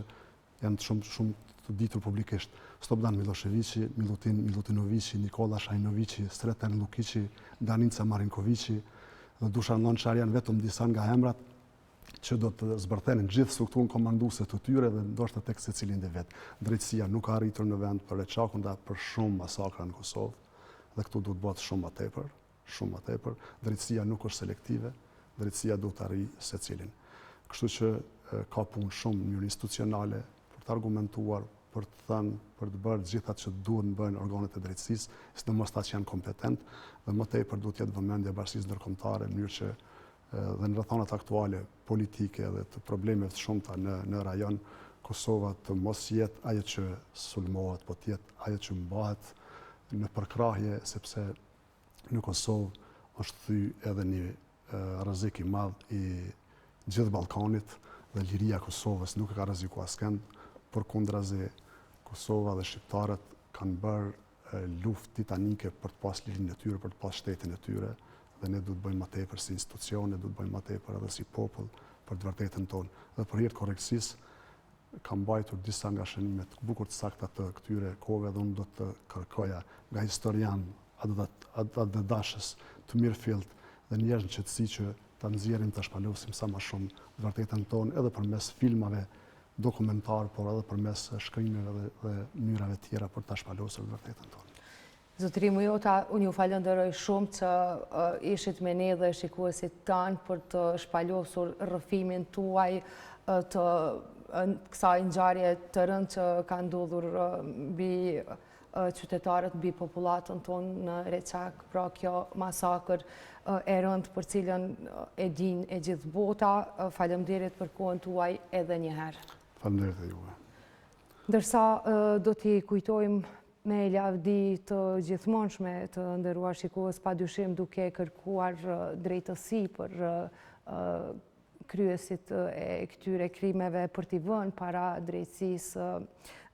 janë shumë të ditur publikisht. Slobodan Miloševići, Milutin Milutinovići, Nikola Shajnovići, Sreten Lukići, Danica Marinkovići dhe Dušan Lončar janë vetëm disa nga emrat që do të zbërthenin gjithë strukturën komanduese të tyre dhe ndoshta tek secili individ. Drejtësia nuk ka arritur në vend për Reçakun dhe për shumë masakra në Kosovë dhe këtu duhet bëhet shumë më tepër. Drejtësia nuk është selektive, drejtësia duhet të arrijë secilin. Kështu që ka punë shumë në mënyrë institucionale për të argumentuar, për të thënë, për të bërë gjithat që duhet të bëjnë organet e drejtësisë, sidomos ata që janë kompetent, dhe më tepër duhet të jetë vëmendje bashkisë ndërkombëtare në mënyrë që dhe në rrethonat aktuale politike dhe të problemeve të shumta në rajon, Kosova të mos jetë ajo që sulmohet, po të jetë ajo që mbahet në përkrahje, sepse në Kosovë është thyer edhe një rrezik i madh i gjithë Ballkanit dhe liria e Kosovës nuk e ka rrezikuar askënd, përkundrazi Kosova dhe shqiptarët kanë bërë luftë titanike për të pas lirinë e tyre, për të pas shtetin e tyre, dhe ne duhet bëjmë më tepër si institucione, duhet bëjmë më tepër edhe si popull për të vërtetën tonë. Dhe për hir të korrektësisë kam mbajtur disa nga shënimet bukur të sakta të këtyre kohëve dhe unë do të kërkoja nga historian atë dashës të mirëfillt dhe njerëz në qetësi që ta nxjerrim ta shpalosim sa më shumë të vërtetën tonë edhe përmes filmave dokumentar, por edhe përmes shkrimeve dhe mënyrave tjera për ta shpalosur të vërtetën tonë. Zotëri Mujota, unë ju falenderoj shumë që ishit me ne dhe shikuesit tanë për të shpalosur rrëfimin tuaj të kësaj ngjarje të rëndë që ka ndodhur mbi qytetarët, mbi popullatën tonë në Reçak, pra kjo masakër e rëndë për cilën e din e gjithë bota. Faleminderit për kohën tuaj edhe një herë. Faleminderit e juve. Ndërsa do t'i kujtojmë me lavdi të gjithmonshme të nderuar shikues, padyshim duke kërkuar drejtësi për kryesit e këtyre krimeve për t'i vënë para drejtësisë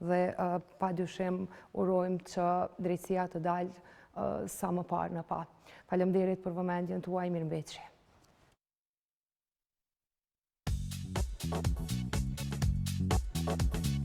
dhe padyshim urojmë që drejtësia të dalë sa më parë në pa. Faleminderit për vëmendjen tuaj, mirëmbëjtje. Thank you.